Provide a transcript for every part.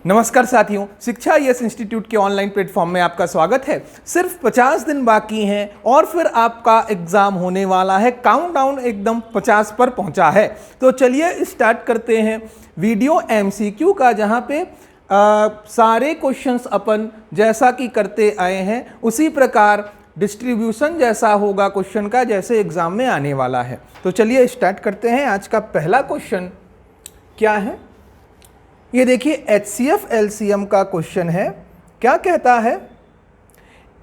नमस्कार साथियों, शिक्षा यस इंस्टीट्यूट के ऑनलाइन प्लेटफॉर्म में आपका स्वागत है। सिर्फ 50 दिन बाकी हैं और फिर आपका एग्जाम होने वाला है। काउंटडाउन एकदम 50 पर पहुंचा है। तो चलिए स्टार्ट करते हैं वीडियो एमसीक्यू का, जहां पे सारे क्वेश्चंस अपन जैसा कि करते आए हैं उसी प्रकार डिस्ट्रीब्यूशन जैसा होगा क्वेश्चन का, जैसे एग्जाम में आने वाला है। तो चलिए स्टार्ट करते हैं। आज का पहला क्वेश्चन क्या है, ये देखिए HCF LCM का क्वेश्चन है। क्या कहता है,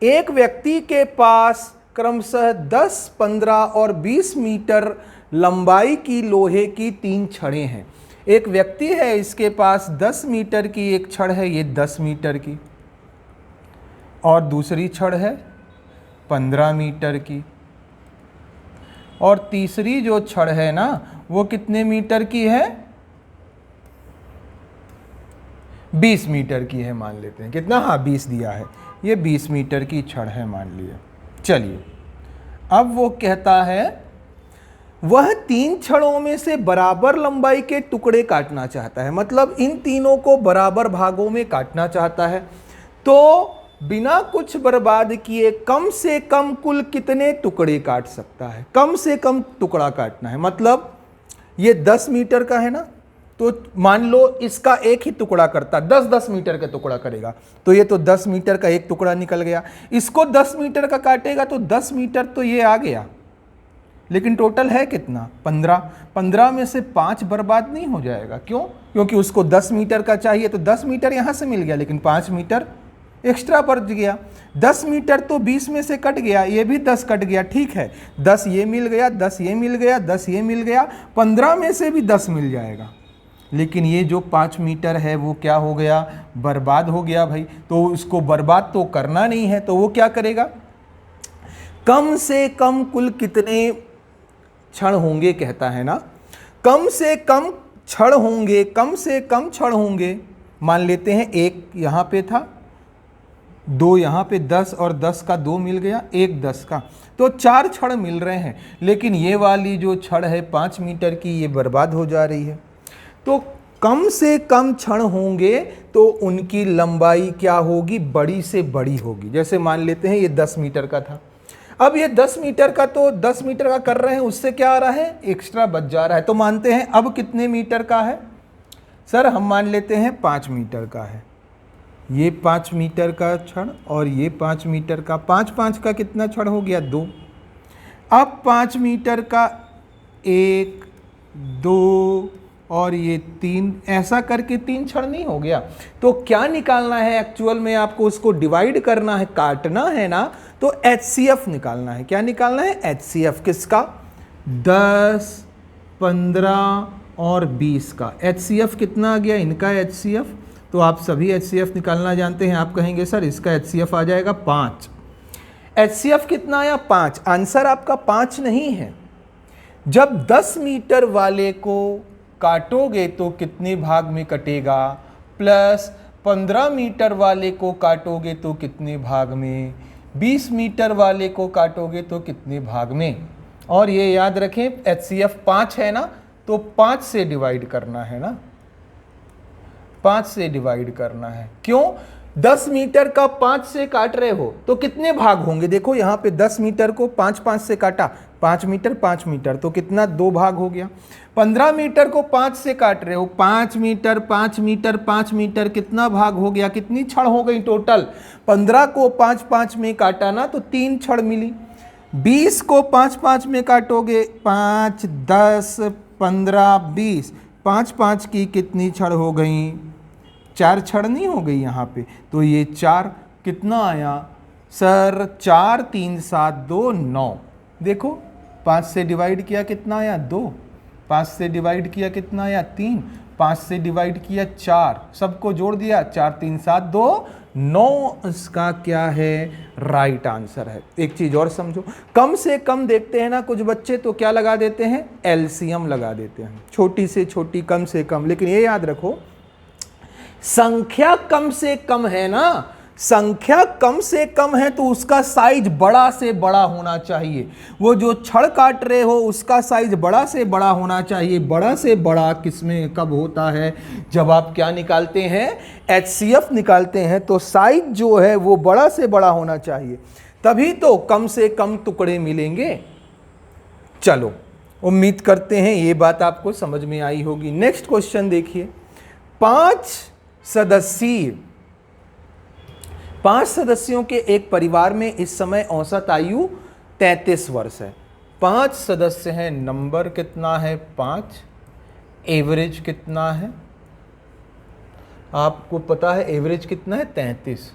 एक व्यक्ति के पास क्रमशः 10, 15 और 20 मीटर लंबाई की लोहे की 3 छड़ें हैं। एक व्यक्ति है, इसके पास 10 मीटर की एक छड़ है, ये 10 मीटर की, और दूसरी छड़ है 15 मीटर की, और तीसरी जो छड़ है ना वो कितने मीटर की है, 20 मीटर की है। मान लेते हैं कितना, हाँ 20 दिया है, ये 20 मीटर की छड़ है मान लिया। चलिए अब वो कहता है वह 3 छड़ों में से बराबर लंबाई के टुकड़े काटना चाहता है, मतलब इन तीनों को बराबर भागों में काटना चाहता है। तो बिना कुछ बर्बाद किए कम से कम कुल कितने टुकड़े काट सकता है। कम से कम टुकड़ा काटना है, मतलब ये 10 मीटर का है ना, तो मान लो इसका एक ही टुकड़ा करता, 10-10 मीटर का टुकड़ा करेगा, तो ये तो 10 मीटर का एक टुकड़ा निकल गया। इसको 10 मीटर का काटेगा तो 10 मीटर तो ये आ गया, लेकिन टोटल है कितना, 15। 15 में से 5 बर्बाद नहीं हो जाएगा, क्यों? क्योंकि उसको 10 मीटर का चाहिए, तो 10 मीटर यहाँ से मिल गया, लेकिन 5 मीटर एक्स्ट्रा बच गया। 10 मीटर तो 20 में से कट गया, ये भी 10 कट गया, ठीक है। 10 ये मिल गया, 10 ये मिल गया, 10 ये मिल गया, 15 में से भी 10 मिल जाएगा, लेकिन ये जो 5 मीटर है वो क्या हो गया, बर्बाद हो गया भाई। तो उसको बर्बाद तो करना नहीं है, तो वो क्या करेगा, कम से कम कुल कितने क्षण होंगे कहता है ना, कम से कम क्षण होंगे, कम से कम क्षण होंगे। मान लेते हैं एक यहाँ पे था, 2 यहाँ पे, 10 और 10 का 2 मिल गया, एक 10 का, तो 4 छड़ मिल रहे हैं। लेकिन ये वाली जो छड़ है 5 मीटर की, ये बर्बाद हो जा रही है। तो कम से कम क्षण होंगे तो उनकी लंबाई क्या होगी, बड़ी से बड़ी होगी। जैसे मान लेते हैं ये 10 मीटर का था, अब ये 10 मीटर का, तो 10 मीटर का कर रहे हैं, उससे क्या आ रहा है, एक्स्ट्रा बच जा रहा है। तो मानते हैं अब कितने मीटर का है सर, हम मान लेते हैं 5 मीटर का है। ये 5 मीटर का छड़ और ये 5 मीटर का, 5-5 का कितना छड़ हो गया, 2। अब 5 मीटर का 1, 2 और ये 3, ऐसा करके 3 छड़ नहीं हो गया। तो क्या निकालना है एक्चुअल में, आपको उसको डिवाइड करना है, काटना है ना, तो HCF निकालना है। क्या निकालना है, HCF किसका, 10, 15 और 20 का। HCF कितना आ गया इनका HCF, तो आप सभी HCF निकालना जानते हैं। आप कहेंगे सर इसका HCF आ जाएगा 5। HCF कितना आया, 5। आंसर आपका 5 नहीं है। जब 10 मीटर वाले को काटोगे तो कितने भाग में कटेगा, प्लस 15 मीटर वाले को काटोगे तो कितने भाग में, 20 मीटर वाले को काटोगे तो कितने भाग में। और ये याद रखें HCF 5 है ना, तो 5 से डिवाइड करना है ना, 5 से डिवाइड करना है। क्यों, 10 मीटर का 5 से काट रहे हो तो कितने भाग होंगे, देखो यहाँ पे 10 मीटर को 5-5 से काटा, 5 मीटर 5 मीटर, तो कितना, 2 भाग हो गया। 15 मीटर को 5 से काट रहे हो, 5 मीटर 5 मीटर 5 मीटर, कितना भाग हो गया, कितनी छड़ हो गई टोटल। 15 को 5-5 में काटा ना, तो 3 छड़ मिली। 20 को 5-5 में काटोगे, 5, 10, 15, 20, 5-5 की कितनी छड़ हो गई, 4 छड़ नहीं हो गई यहाँ पे, तो ये 4 कितना आया सर, 4, 3, 7, 2, 9। देखो 5 से डिवाइड किया कितना आया, 2। 5 से डिवाइड किया कितना आया, 3। 5 से डिवाइड किया 4, सबको जोड़ दिया, 4, 3, 7, 2, 9। इसका क्या है, राइट आंसर है। एक चीज और समझो, कम से कम देखते हैं ना कुछ बच्चे, तो क्या लगा देते हैं, LCM लगा देते हैं, छोटी से छोटी कम से कम। लेकिन ये याद रखो, संख्या कम से कम है ना, संख्या कम से कम है तो उसका साइज बड़ा से बड़ा होना चाहिए। वो जो छड़ काट रहे हो उसका साइज बड़ा से बड़ा होना चाहिए। बड़ा से बड़ा किसमें कब होता है? जब आप क्या निकालते हैं? HCF निकालते हैं तो साइज जो है वो बड़ा से बड़ा होना चाहिए, तभी तो कम से कम टुकड़े मिलेंगे। चलो, उम्मीद करते हैं ये बात आपको समझ में आई होगी। नेक्स्ट क्वेश्चन देखिए। 5 सदस्यों के एक परिवार में इस समय औसत आयु 33 वर्ष है। 5 सदस्य हैं, नंबर कितना है? 5। एवरेज कितना है? आपको पता है एवरेज कितना है? 33।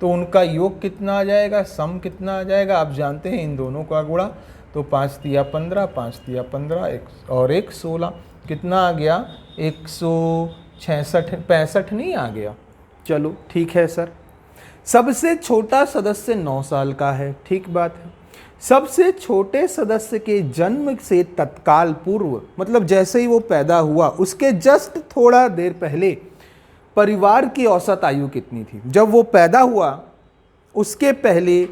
तो उनका योग कितना आ जाएगा? सम कितना आ जाएगा? आप जानते हैं, इन दोनों का गुणा तो 5 तिया 15, 5 तिया 15 और 1 16, कितना आ गया? 166, 65 नहीं आ गया? चलो ठीक है सर। सबसे छोटा सदस्य 9 साल का है, ठीक बात है। सबसे छोटे सदस्य के जन्म से तत्काल पूर्व, मतलब जैसे ही वो पैदा हुआ उसके जस्ट थोड़ा देर पहले परिवार की औसत आयु कितनी थी? जब वो पैदा हुआ उसके पहले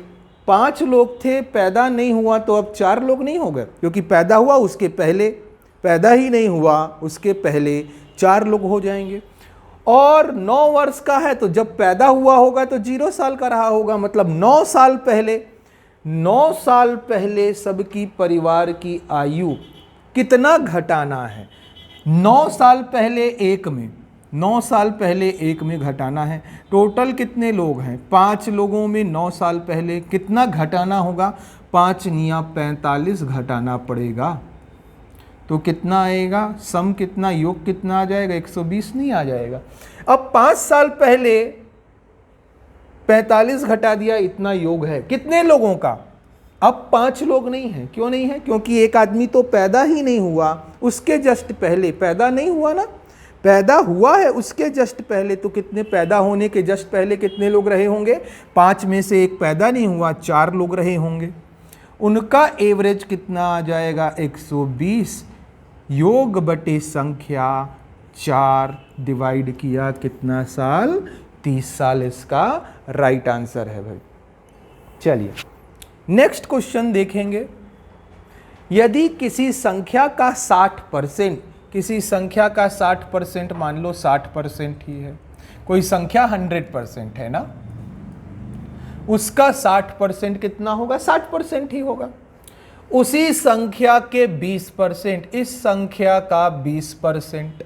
5 लोग थे, पैदा नहीं हुआ तो अब 4 लोग नहीं हो गए, क्योंकि पैदा हुआ उसके पहले, पैदा ही नहीं हुआ उसके पहले 4 लोग हो जाएंगे। और 9 वर्ष का है तो जब पैदा हुआ होगा तो 0 साल का रहा होगा, मतलब 9 साल पहले सबकी परिवार की आयु कितना घटाना है? 9 साल पहले 1 में, 9 साल पहले 1 में घटाना है। टोटल कितने लोग हैं? 5 लोगों में 9 साल पहले कितना घटाना होगा? 5 निया 45 घटाना पड़ेगा। तो कितना आएगा? सम कितना, योग कितना आ जाएगा? 120 नहीं आ जाएगा? अब 5 साल पहले 45 घटा दिया, इतना योग है कितने लोगों का? अब 5 लोग नहीं है। क्यों नहीं है? क्योंकि एक आदमी तो पैदा ही नहीं हुआ, उसके जस्ट पहले पैदा नहीं हुआ ना, पैदा हुआ है उसके जस्ट पहले। तो कितने पैदा होने के जस्ट पहले कितने लोग रहे होंगे? 5 में से 1 पैदा नहीं हुआ, 4 लोग रहे होंगे। उनका एवरेज कितना आ जाएगा? 120। योग बटे संख्या 4 डिवाइड किया कितना साल? 30 साल इसका राइट आंसर है भाई। चलिए नेक्स्ट क्वेश्चन देखेंगे। यदि किसी संख्या का 60%, किसी संख्या का 60%, मान लो 60% ही है, कोई संख्या 100% है ना, उसका 60% कितना होगा? 60% ही होगा। उसी संख्या के 20%, इस संख्या का 20%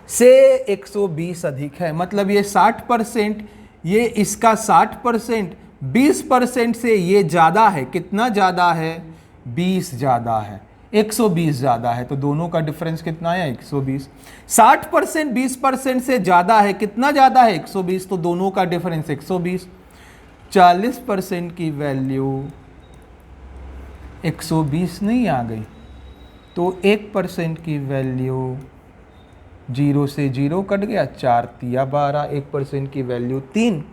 से 120 अधिक है, मतलब ये 60%, ये इसका 60%, 20% से ये ज्यादा है। कितना ज्यादा है? 20 ज्यादा है, 120 ज्यादा है। तो दोनों का डिफरेंस कितना है? 120। 60% 20% से ज्यादा है, कितना ज्यादा है? 120। तो दोनों का डिफरेंस 120। 40% की वैल्यू 120 नहीं आ गई, तो 1% की वैल्यू 0 से 0 कट गया, 4 तिया 12, 1% की वैल्यू 3,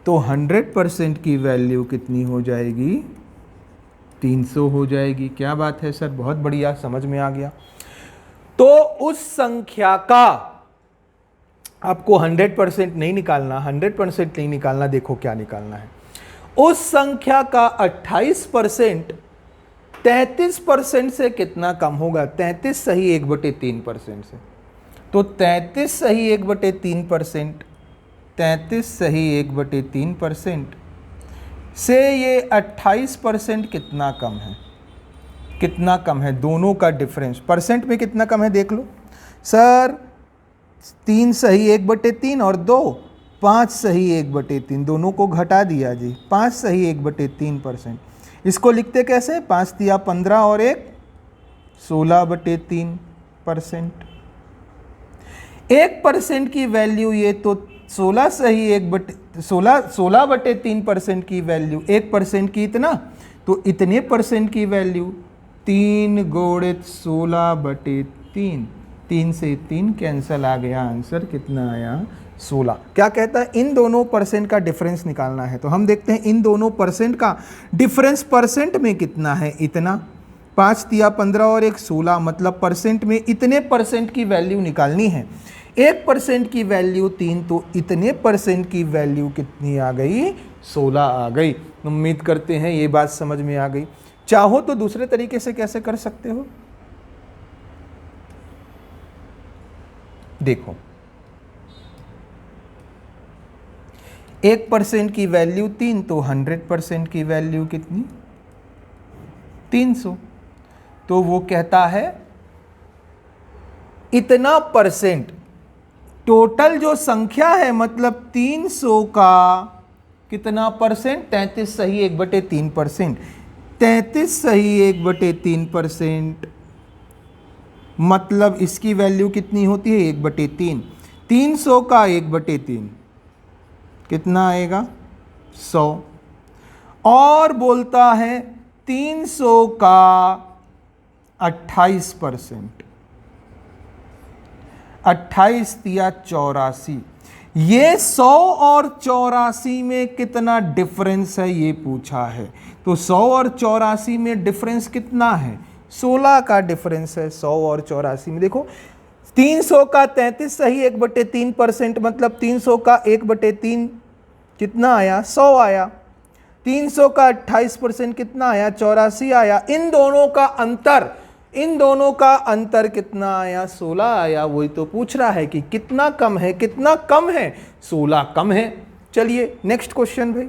तो 100% की वैल्यू कितनी हो जाएगी? 300 हो जाएगी। क्या बात है सर, बहुत बढ़िया, समझ में आ गया। तो उस संख्या का आपको 100% नहीं निकालना, 100% नहीं निकालना, देखो क्या निकालना है। उस संख्या का 28% 33% से कितना कम होगा? 33 सही 1/3% से। तो 33 सही 1/3%, 33 सही 1/3% से ये 28% कितना कम है? कितना कम है? दोनों का डिफरेंस परसेंट में कितना कम है देख लो सर। 3 सही 1/3 और 2, 5 सही 1/3, दोनों को घटा दिया जी। 5 सही 1/3%। इसको लिखते कैसे? 5 तिया 15 और 1 16/3%। 1% की वैल्यू ये तो 16 सही 16/3% की वैल्यू, 1% की इतना, तो इतने परसेंट की वैल्यू 3 गुणित 16/3, 3 से 3 कैंसल आ गया, आंसर कितना आया? 16। क्या कहता है? इन दोनों परसेंट का डिफरेंस निकालना है। तो हम देखते हैं इन दोनों परसेंट का डिफरेंस परसेंट में कितना है? इतना। 5 तिया 15 और 1 16, मतलब परसेंट में इतने परसेंट की वैल्यू निकालनी है। 1% की वैल्यू 3, तो इतने परसेंट की वैल्यू कितनी आ गई? 16 आ गई। उम्मीद करते हैं ये बात समझ में आ गई। चाहो तो दूसरे तरीके से कैसे कर सकते हो, देखो 1% की वैल्यू 3, तो 100% की वैल्यू कितनी? 300। तो वो कहता है इतना परसेंट, टोटल जो संख्या है मतलब 300 का कितना परसेंट? 33 सही 1/3%। 33 सही 1/3%, मतलब इसकी वैल्यू कितनी होती है? 1/3। 300 का 1/3 कितना आएगा? 100। और बोलता है 300 का 28%, 28 या 84। ये 100 और 84 में कितना डिफरेंस है ये पूछा है। तो 100 और 84 में डिफरेंस कितना है? 16 का डिफरेंस है 100 और 84 में। देखो 300 का 33 सही 1/3%, मतलब 300 का 1/3 कितना आया? 100 आया। 300 का 28% कितना आया? 84 आया। इन दोनों का अंतर कितना आया? 16 आया। वही तो पूछ रहा है कि कितना कम है, कितना कम है? 16 कम है। चलिए नेक्स्ट क्वेश्चन भाई।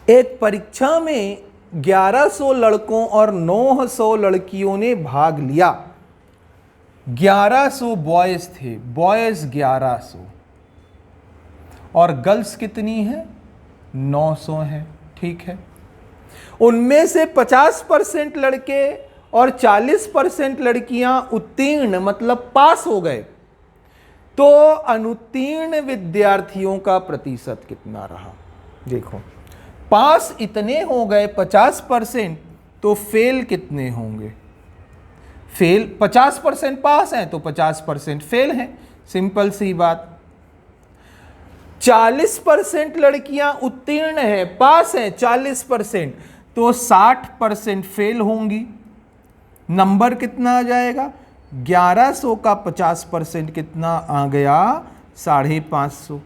एक परीक्षा में 1100 लड़कों और 900 लड़कियों ने भाग लिया। 1100 बॉयज थे, बॉयज 1100, और गर्ल्स कितनी है? 900 है। ठीक है, उनमें से 50% लड़के और 40% लड़कियां उत्तीर्ण मतलब पास हो गए, तो अनुत्तीर्ण विद्यार्थियों का प्रतिशत कितना रहा? देखो पास इतने हो गए 50%, तो फेल कितने होंगे? फेल 50% पास हैं तो 50% फेल हैं, सिंपल सी बात। 40% लड़कियां उत्तीर्ण है, पास हैं 40%, तो 60% फेल होंगी। नंबर कितना आ जाएगा? 1100 का 50% कितना आ गया? 550।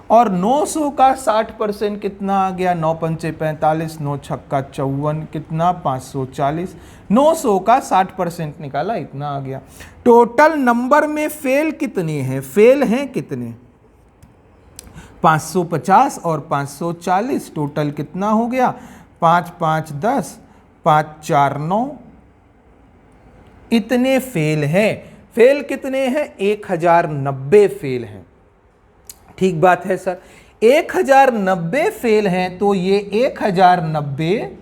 और 900 का 60% कितना आ गया? 9 पंचे 45, 9 छक्का 54, कितना? 540। 900 का 60% निकाला, इतना आ गया। टोटल नंबर में फेल कितने हैं? फेल हैं कितने? 550 और 540, टोटल कितना हो गया? 5 5 10, 5 4 9, इतने फेल हैं। फेल कितने हैं? 1090 फेल हैं। ठीक बात है सर, 1090 फेल हैं, तो ये 1090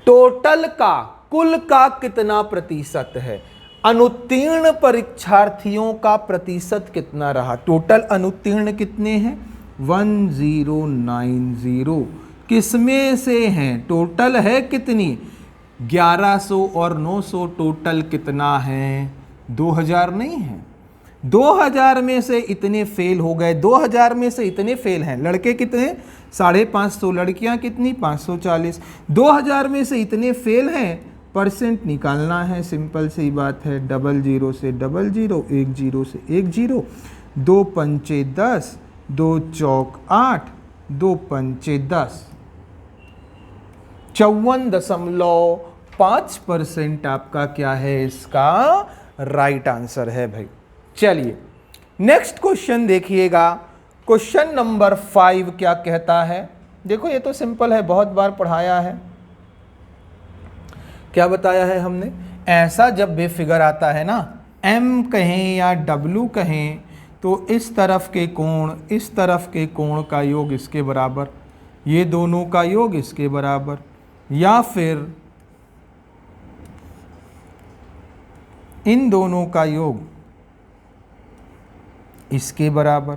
टोटल का, कुल का कितना प्रतिशत है? अनुत्तीर्ण परीक्षार्थियों का प्रतिशत कितना रहा? टोटल अनुत्तीर्ण कितने हैं? 1090। किसमें से हैं? टोटल है कितनी? 1100 और 900, टोटल कितना है? 2000 नहीं है। 2000 में से इतने फेल हो गए, 2000 में से इतने फेल हैं। लड़के कितने? 550, लड़कियां कितनी? 540। 2000 में से इतने फेल हैं, परसेंट निकालना है, सिंपल सी बात है। 00 से 00, 10 से 10, 2 पंचे 10, 2 चौक 8, 2 पंचे 10, 54.5% आपका क्या है? इसका राइट आंसर है भाई। चलिए नेक्स्ट क्वेश्चन देखिएगा। क्वेश्चन नंबर 5 क्या कहता है? देखो ये तो सिंपल है, बहुत बार पढ़ाया है। क्या बताया है हमने? ऐसा जब भी फिगर आता है ना, m कहें या w कहें, तो इस तरफ के कोण, इस तरफ के कोण का योग इसके बराबर, ये दोनों का योग इसके बराबर, या फिर इन दोनों का योग इसके बराबर।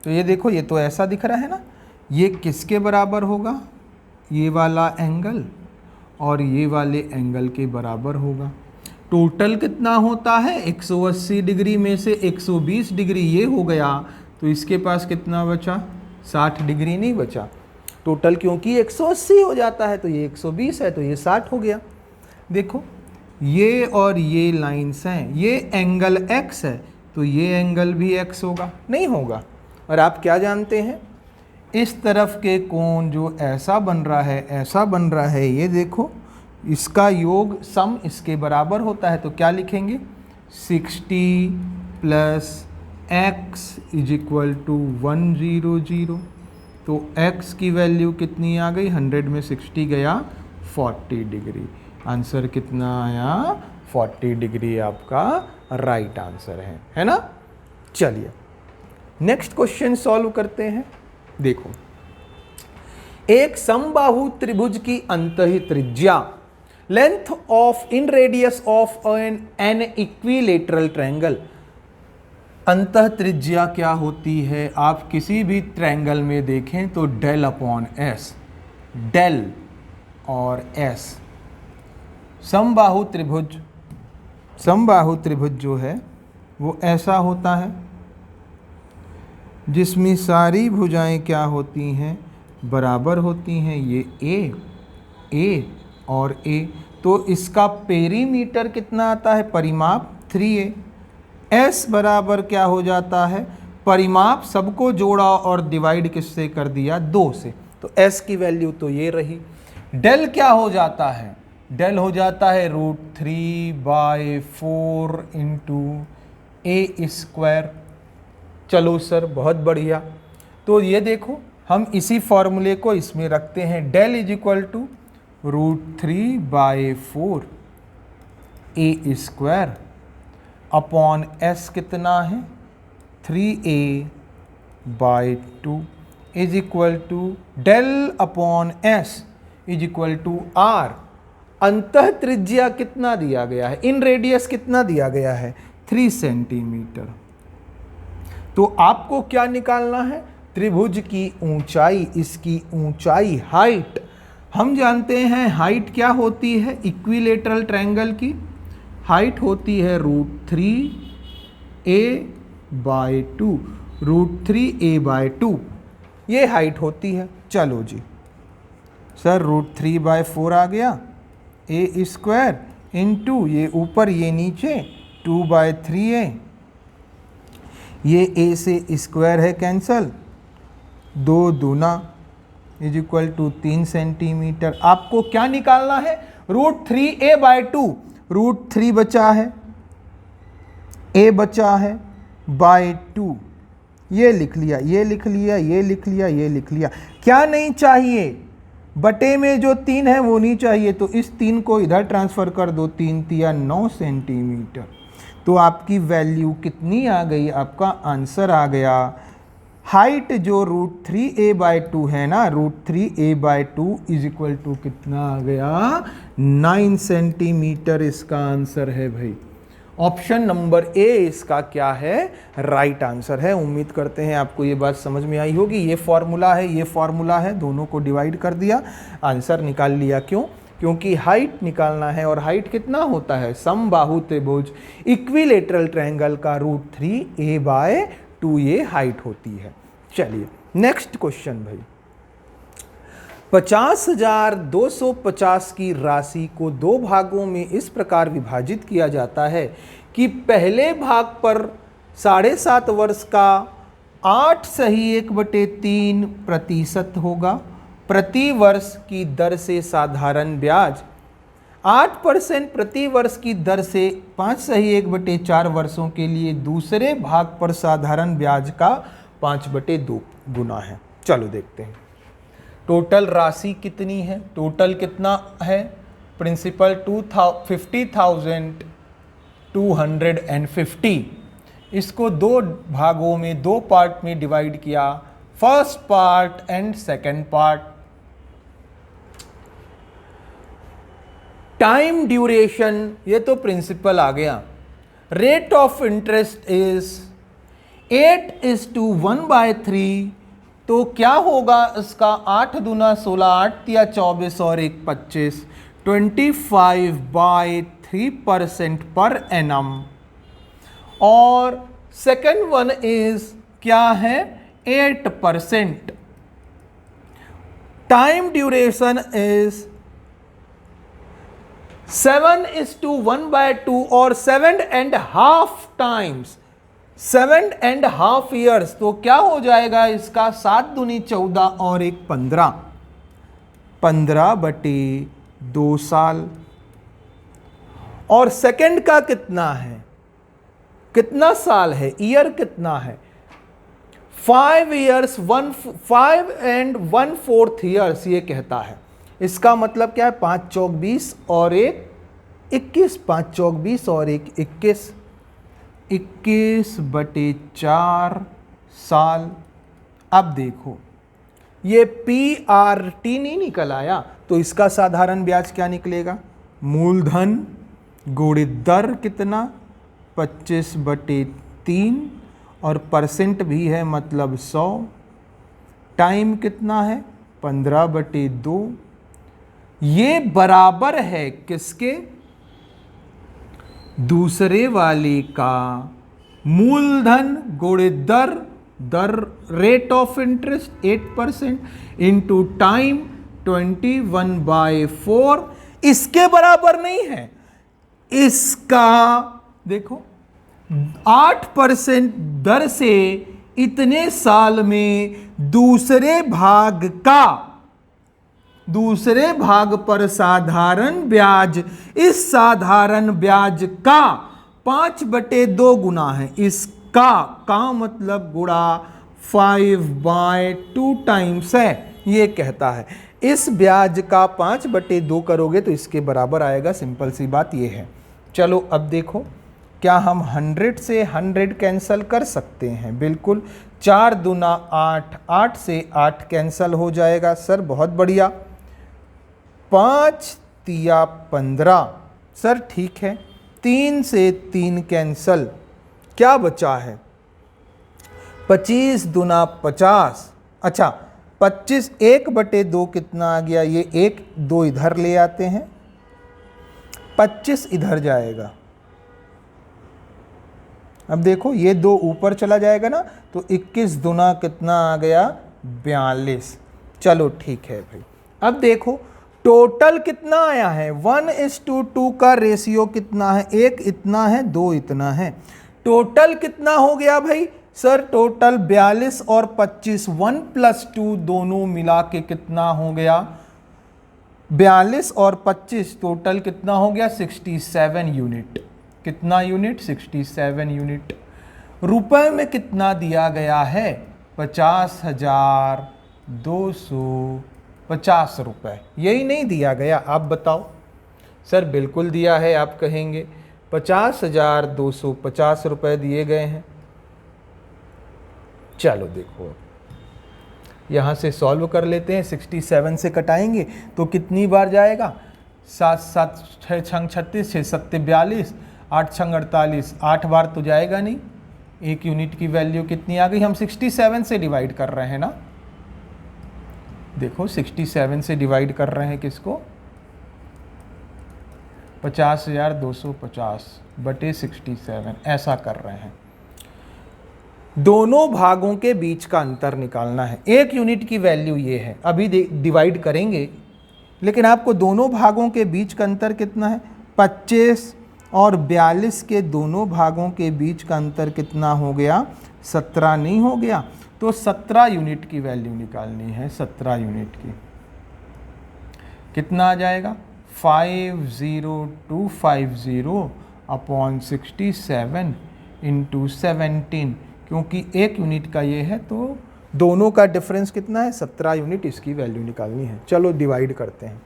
तो ये देखो, ये तो ऐसा दिख रहा है ना, ये किसके बराबर होगा? ये वाला एंगल और ये वाले एंगल के बराबर होगा। टोटल कितना होता है? 180 डिग्री में से 120 डिग्री ये हो गया, तो इसके पास कितना बचा? 60 डिग्री नहीं बचा। टोटल क्योंकि 180 हो जाता है, तो ये 120 है, तो ये 60 हो गया। देखो ये और ये लाइंस हैं, ये एंगल x है तो ये एंगल भी x होगा, नहीं होगा। और आप क्या जानते हैं, इस तरफ के कोण जो ऐसा बन रहा है, ऐसा बन रहा है, ये देखो, इसका योग सम इसके बराबर होता है। तो क्या लिखेंगे, 60 plus x is equal to 100। तो x की वैल्यू कितनी आ गई, 100 में 60 गया 40 डिग्री। आंसर कितना आया, 40 डिग्री आपका राइट आंसर है ना। चलिए नेक्स्ट क्वेश्चन सॉल्व करते हैं। देखो, एक समबाहु त्रिभुज की अंतः त्रिज्या length of in radius of an equilateral triangle. अंतः त्रिज्या क्या होती है, आप किसी भी ट्रायंगल में देखें तो डेल अपॉन एस, डेल और एस। समबाहु त्रिभुज जो है वो ऐसा होता है जिसमें सारी भुजाएं क्या होती हैं, बराबर होती हैं। ये ए और ए, तो इसका पेरीमीटर कितना आता है, परिमाप 3a। एस बराबर क्या हो जाता है, परिमाप सबको जोड़ा और डिवाइड किससे कर दिया, 2 से। तो एस की वैल्यू तो ये रही। डेल क्या हो जाता है, डेल हो जाता है √3/4 इंटू ए स्क्वायर। चलो सर बहुत बढ़िया। तो ये देखो, हम इसी फॉर्मूले को इसमें रखते हैं, del is equal to √3/4 a square upon S कितना है 3a/2 is equal to del upon S is equal to R. अंतः त्रिज्या कितना दिया गया है, इन रेडियस कितना दिया गया है, 3 सेंटीमीटर। तो आपको क्या निकालना है, त्रिभुज की ऊंचाई, इसकी ऊंचाई, हाइट। हम जानते हैं हाइट क्या होती है, इक्विलेटरल ट्रायंगल की हाइट होती है √3a/2, √3a/2 ये हाइट होती है। चलो जी सर, √3/4 आ गया, ए स्क्वायर इंटू ये ऊपर ये नीचे 2/3a, ये a से स्क्वायर है कैंसल, 2 दूना इज इक्वल टू 3 सेंटीमीटर। आपको क्या निकालना है, √3a/2, √3 बचा है, a बचा है, /2, ये लिख लिया, ये लिख लिया, ये लिख लिया, ये लिख लिया। क्या नहीं चाहिए, बटे में जो 3 है वो नहीं चाहिए, तो इस 3 को इधर ट्रांसफर कर दो, 3 तिया 9 सेंटीमीटर। तो आपकी वैल्यू कितनी आ गई, आपका आंसर आ गया, हाइट जो √3a/2 है ना, √3a/2 इज इक्वल टू कितना आ गया, 9 सेंटीमीटर इसका आंसर है भाई। ऑप्शन नंबर ए इसका क्या है, राइट आंसर है। उम्मीद करते हैं आपको ये बात समझ में आई होगी। ये फॉर्मूला है, ये फॉर्मूला है, दोनों को डिवाइड कर दिया, आंसर निकाल लिया। क्यों, क्योंकि हाइट निकालना है, और हाइट कितना होता है, समबाहु त्रिभुज इक्विलेटरल ट्रायंगल का √3a/2 ये हाइट होती है। चलिए नेक्स्ट क्वेश्चन भाई, 50,250 की राशि को 2 भागों में इस प्रकार विभाजित किया जाता है कि पहले भाग पर 7.5 वर्ष का 8/1/3% होगा, प्रति वर्ष की दर से साधारण ब्याज 8% प्रति वर्ष की दर से 5/1/4 वर्षों के लिए दूसरे भाग पर साधारण ब्याज का 5/2 गुना है। चलो देखते हैं टोटल राशि कितनी है, टोटल कितना है, प्रिंसिपल 50,250, इसको 2 भागों में 2 पार्ट में डिवाइड किया, first part and second part. Time duration, ये तो प्रिंसिपल आ गया। रेट ऑफ इंटरेस्ट इज 8:1/3, तो क्या होगा इसका, 8 दूना 16, 8 तिया 24 और 1 25, 25/3% पर एनम। और सेकेंड वन इज क्या है, 8%। टाइम ड्यूरेशन इज 7:1/2 और 7.5 टाइम्स 7.5 ईयर्स, तो क्या हो जाएगा इसका? 7 दूनी 14 और 1 15, 15/2 साल। और सेकंड का कितना है, कितना साल है, ईयर कितना है? 5 ईयर्स 5 and 1/4 ईयर्स ये कहता है। इसका मतलब क्या है? 5 चौक 20 और 1 21, 5 चौक 20 और 1 21, 21/4 साल। अब देखो ये PRT नहीं निकल आया, तो इसका साधारण ब्याज क्या निकलेगा? मूलधन गुणित दर कितना? 25/3 और परसेंट भी है मतलब 100, टाइम कितना है? 15/2। ये बराबर है किसके? दूसरे वाले का मूलधन गुणित दर, दर rate of interest 8% into time 21/4। इसके बराबर नहीं है, इसका देखो 8% दर से इतने साल में दूसरे भाग पर साधारण ब्याज, इस साधारण ब्याज का 5/2 गुना है। इसका का मतलब गुणा 5/2 टाइम्स है, ये कहता है। इस ब्याज का 5/2 करोगे तो इसके बराबर आएगा। सिंपल सी बात ये है। चलो अब देखो, क्या हम 100 से 100 कैंसल कर सकते हैं? बिल्कुल। 4 दूना 8, 8 से 8 कैंसल हो जाएगा। सर बहुत बढ़िया। 5 तिया 15, सर ठीक है। 3 से 3 कैंसल, क्या बचा है? 25 दूना 50, अच्छा 25, 1/2 कितना आ गया? ये 1 2 इधर ले आते हैं, 25 इधर जाएगा। अब देखो ये 2 ऊपर चला जाएगा ना, तो 21 दूना कितना आ गया? 42। चलो ठीक है भाई। अब देखो टोटल कितना आया है? 1:2 का रेशियो कितना है? 1 इतना है, 2 इतना है। टोटल कितना हो गया भाई? सर टोटल 42 और 25, 1 + 2 दोनों मिला के कितना हो गया? 42 और 25 टोटल कितना हो गया? 67 यूनिट। कितना यूनिट? 67 यूनिट। रुपए में कितना दिया गया है? 50,250 रुपये। यही नहीं दिया गया? आप बताओ। सर बिल्कुल दिया है। आप कहेंगे 50,250 रुपये दिए गए हैं। चलो देखो यहाँ से सॉल्व कर लेते हैं। 67 से कटाएंगे तो कितनी बार जाएगा? 7 7 6 छंग 36, 6 7 42, 8 छंग 48, 8 बार तो जाएगा नहीं। एक यूनिट की वैल्यू कितनी आ गई? हम 67 से डिवाइड कर रहे हैं ना। देखो 67 से डिवाइड कर रहे हैं किसको? 50,250 बटे 67, ऐसा कर रहे हैं। दोनों भागों के बीच का अंतर निकालना है। एक यूनिट की वैल्यू ये है, अभी डिवाइड करेंगे, लेकिन आपको दोनों भागों के बीच का अंतर कितना है? 25 और 42 के दोनों भागों के बीच का अंतर कितना हो गया? 17 नहीं हो गया? तो 17 यूनिट की वैल्यू निकालनी है। 17 यूनिट की कितना आ जाएगा? 50250 अपॉन 67 इंटू 17, क्योंकि एक यूनिट का ये है तो दोनों का डिफरेंस कितना है? 17 यूनिट। इसकी वैल्यू निकालनी है। चलो डिवाइड करते हैं।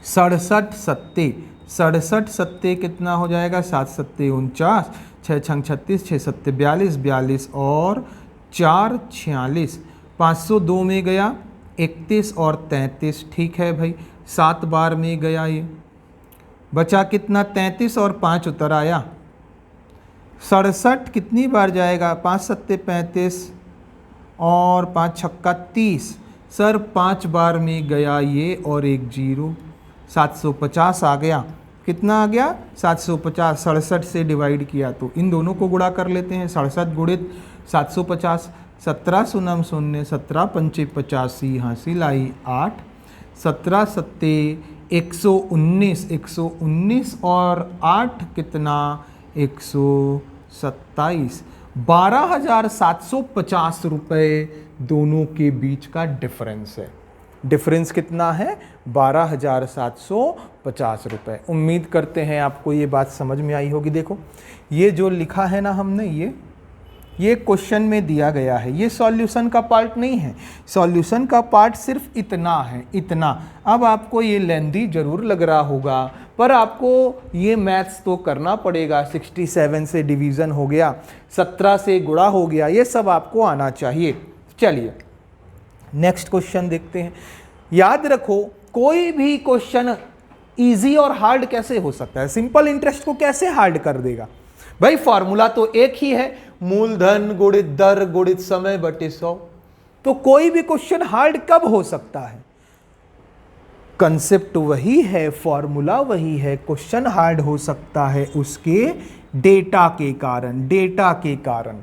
67 सत्ते, 67 सत्ते कितना हो जाएगा? 7 सत्ते 49, 6 छंग 36, 6 सत्ते 42, 42 और 4 46, 502 में गया 31 और 33। ठीक है भाई, 7 बार में गया ये। बचा कितना? 33 और 5 उतर आया। 67 कितनी बार जाएगा? 5 सत्ते 35 और 5 छक्का 30। सर 5 बार में गया ये और एक 0। 750 आ गया। कितना आ गया? 750। 67 से डिवाइड किया तो इन दोनों को गुणा कर लेते हैं। 67 गुणित 750, 17 शून्य 0, 17 पंचे 85, हासिल आई 8, 17 सत्ते 119, 119 और 8 कितना, 127, 12,750 रुपये दोनों के बीच का डिफरेंस है। डिफरेंस कितना है, 12,750 रुपये। उम्मीद करते हैं आपको ये बात समझ में आई होगी। देखो ये जो लिखा है ना हमने, ये क्वेश्चन में दिया गया है, ये सॉल्यूशन का पार्ट नहीं है। सॉल्यूशन का पार्ट सिर्फ इतना है, इतना। अब आपको ये लेंदी जरूर लग रहा होगा, पर आपको ये मैथ्स तो करना पड़ेगा। 67 से डिवीज़न हो गया, 17 से गुणा हो गया, ये सब आपको आना चाहिए। चलिए नेक्स्ट क्वेश्चन देखते हैं। याद रखो, कोई भी क्वेश्चन इजी और हार्ड कैसे हो सकता है? सिंपल इंटरेस्ट को कैसे हार्ड कर देगा भाई? फॉर्मूला तो एक ही है, मूलधन गुणित दर गुणित समय बटे 100। तो कोई भी क्वेश्चन हार्ड कब हो सकता है? कंसेप्ट वही है, फॉर्मूला वही है, क्वेश्चन हार्ड हो सकता है उसके डेटा के कारण। डेटा के कारण,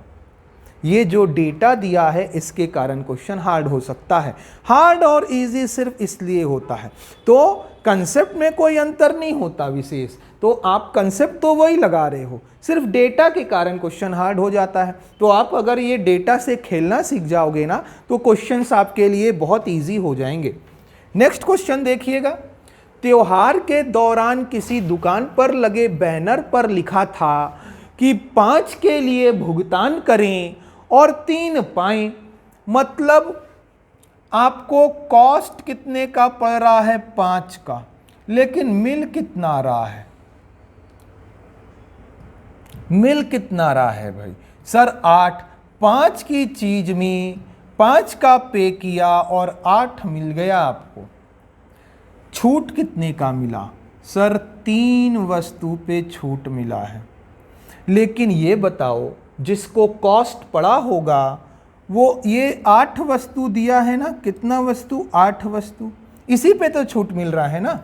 ये जो डेटा दिया है इसके कारण क्वेश्चन हार्ड हो सकता है। हार्ड और इजी सिर्फ इसलिए होता है, तो कंसेप्ट में कोई अंतर नहीं होता विशेष, तो आप कंसेप्ट तो वही लगा रहे हो, सिर्फ डेटा के कारण क्वेश्चन हार्ड हो जाता है। तो आप अगर ये डेटा से खेलना सीख जाओगे ना, तो क्वेश्चंस आपके लिए बहुत इजी हो जाएंगे। नेक्स्ट क्वेश्चन देखिएगा। त्योहार के दौरान किसी दुकान पर लगे बैनर पर लिखा था कि 5 के लिए भुगतान करें और 3 पाएं, मतलब आपको कॉस्ट कितने का पड़ रहा है, 5 का, लेकिन मिल कितना आ रहा है? मिल कितना रहा है भाई? सर 8। 5 की चीज में 5 का पे किया और 8 मिल गया आपको। छूट कितने का मिला? सर 3 वस्तु पे छूट मिला है। लेकिन ये बताओ, जिसको कॉस्ट पड़ा होगा वो ये 8 वस्तु दिया है ना, कितना वस्तु, 8 वस्तु, इसी पे तो छूट मिल रहा है ना।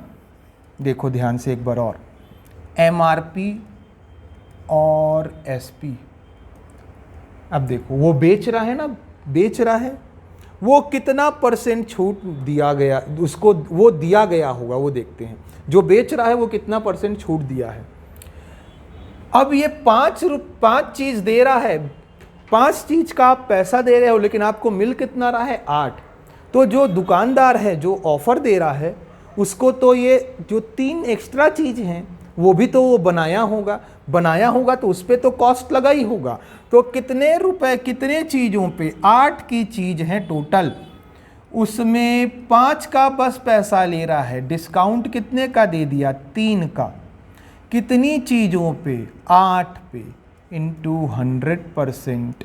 देखो ध्यान से एक बार और, MRP और SP। अब देखो वो बेच रहा है ना, बेच रहा है, वो कितना % छूट दिया गया उसको, वो दिया गया होगा, वो देखते हैं। जो बेच रहा है वो कितना % छूट दिया है। अब ये 5 चीज दे रहा है, 5 चीज का आप पैसा दे रहे हो, लेकिन आपको मिल कितना रहा है, 8। तो जो दुकानदार है जो ऑफर दे रहा है उसको तो ये जो 3 एक्स्ट्रा चीज हैं वो भी तो वो बनाया होगा, तो उस पर तो कॉस्ट लगा ही होगा। तो कितने रुपए कितने चीज़ों पे, 8 की चीज है टोटल, उसमें 5 का बस पैसा ले रहा है। डिस्काउंट कितने का दे दिया, 3 का। कितनी चीज़ों पे, 8 पे, इंटू 100%,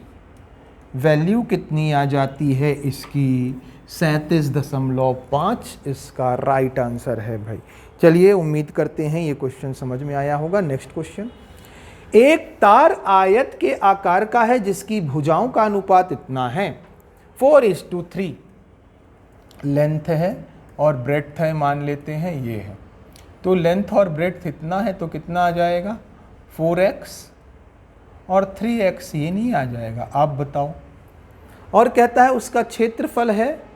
वैल्यू कितनी आ जाती है इसकी, 37.5 इसका राइट आंसर है भाई। चलिए उम्मीद करते हैं ये क्वेश्चन समझ में आया होगा। Next question. एक तार आयत के आकार का है जिसकी भुजाओं का अनुपात इतना है, 4:3। लेंथ है और ब्रेड्थ है, मान लेते हैं ये है। तो लेंथ और ब्रेड्थ इतना है तो कितना आ जाएगा, 4x और 3x, ये नहीं आ जाएगा, आप बताओ। और कहता है उसका क्षेत्रफल है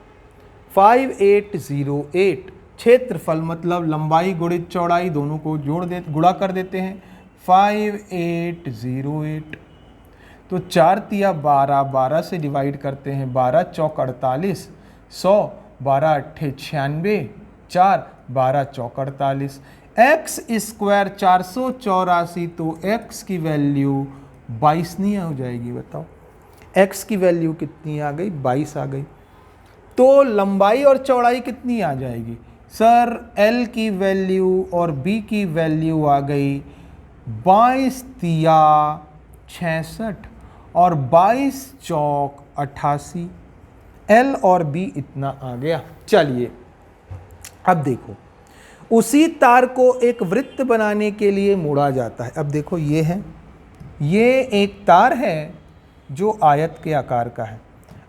5808। क्षेत्रफल मतलब लंबाई गुणित चौड़ाई, दोनों को गुणा कर देते हैं, 5808। तो 4 तिया 12, 12 से डिवाइड करते हैं, 12 चौक 48, 100, 12 अट्ठे 96, 4, 12 चौक 48। एक्स स्क्वायर 484, तो x की वैल्यू 22 नहीं हो जाएगी, बताओ। x की वैल्यू कितनी आ गई, 22 आ गई। तो लंबाई और चौड़ाई कितनी आ जाएगी, सर L की वैल्यू और B की वैल्यू आ गई 22 तिया 66 और 22 चौक 88। L और B इतना आ गया। चलिए अब देखो, उसी तार को एक वृत्त बनाने के लिए मोड़ा जाता है। अब देखो ये है, ये एक तार है जो आयत के आकार का है।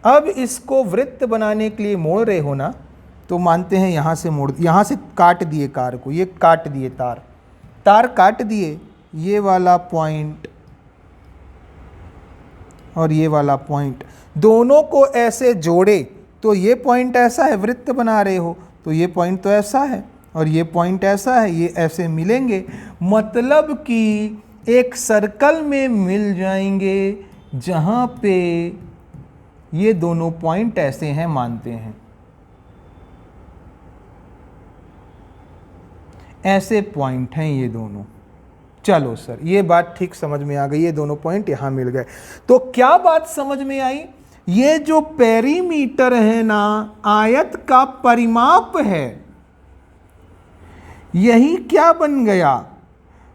अब इसको वृत्त बनाने के लिए मोड़ रहे हो ना, तो मानते हैं यहाँ से मोड़, यहाँ से काट दिए कार को, ये काट दिए तार काट दिए, ये वाला पॉइंट और ये वाला पॉइंट, दोनों को ऐसे जोड़े तो ये पॉइंट ऐसा है, वृत्त बना रहे हो तो ये पॉइंट तो ऐसा है, और ये पॉइंट ऐसा है, ये ऐसे मिलेंगे, मतलब कि एक सर्कल में मिल जाएंगे जहां पे ये दोनों पॉइंट ऐसे हैं मानते हैं, ऐसे पॉइंट हैं ये दोनों। चलो सर, ये बात ठीक समझ में आ गई, ये दोनों पॉइंट यहां मिल गए। तो क्या बात समझ में आई, ये जो पेरीमीटर है ना, आयत का परिमाप है, यही क्या बन गया,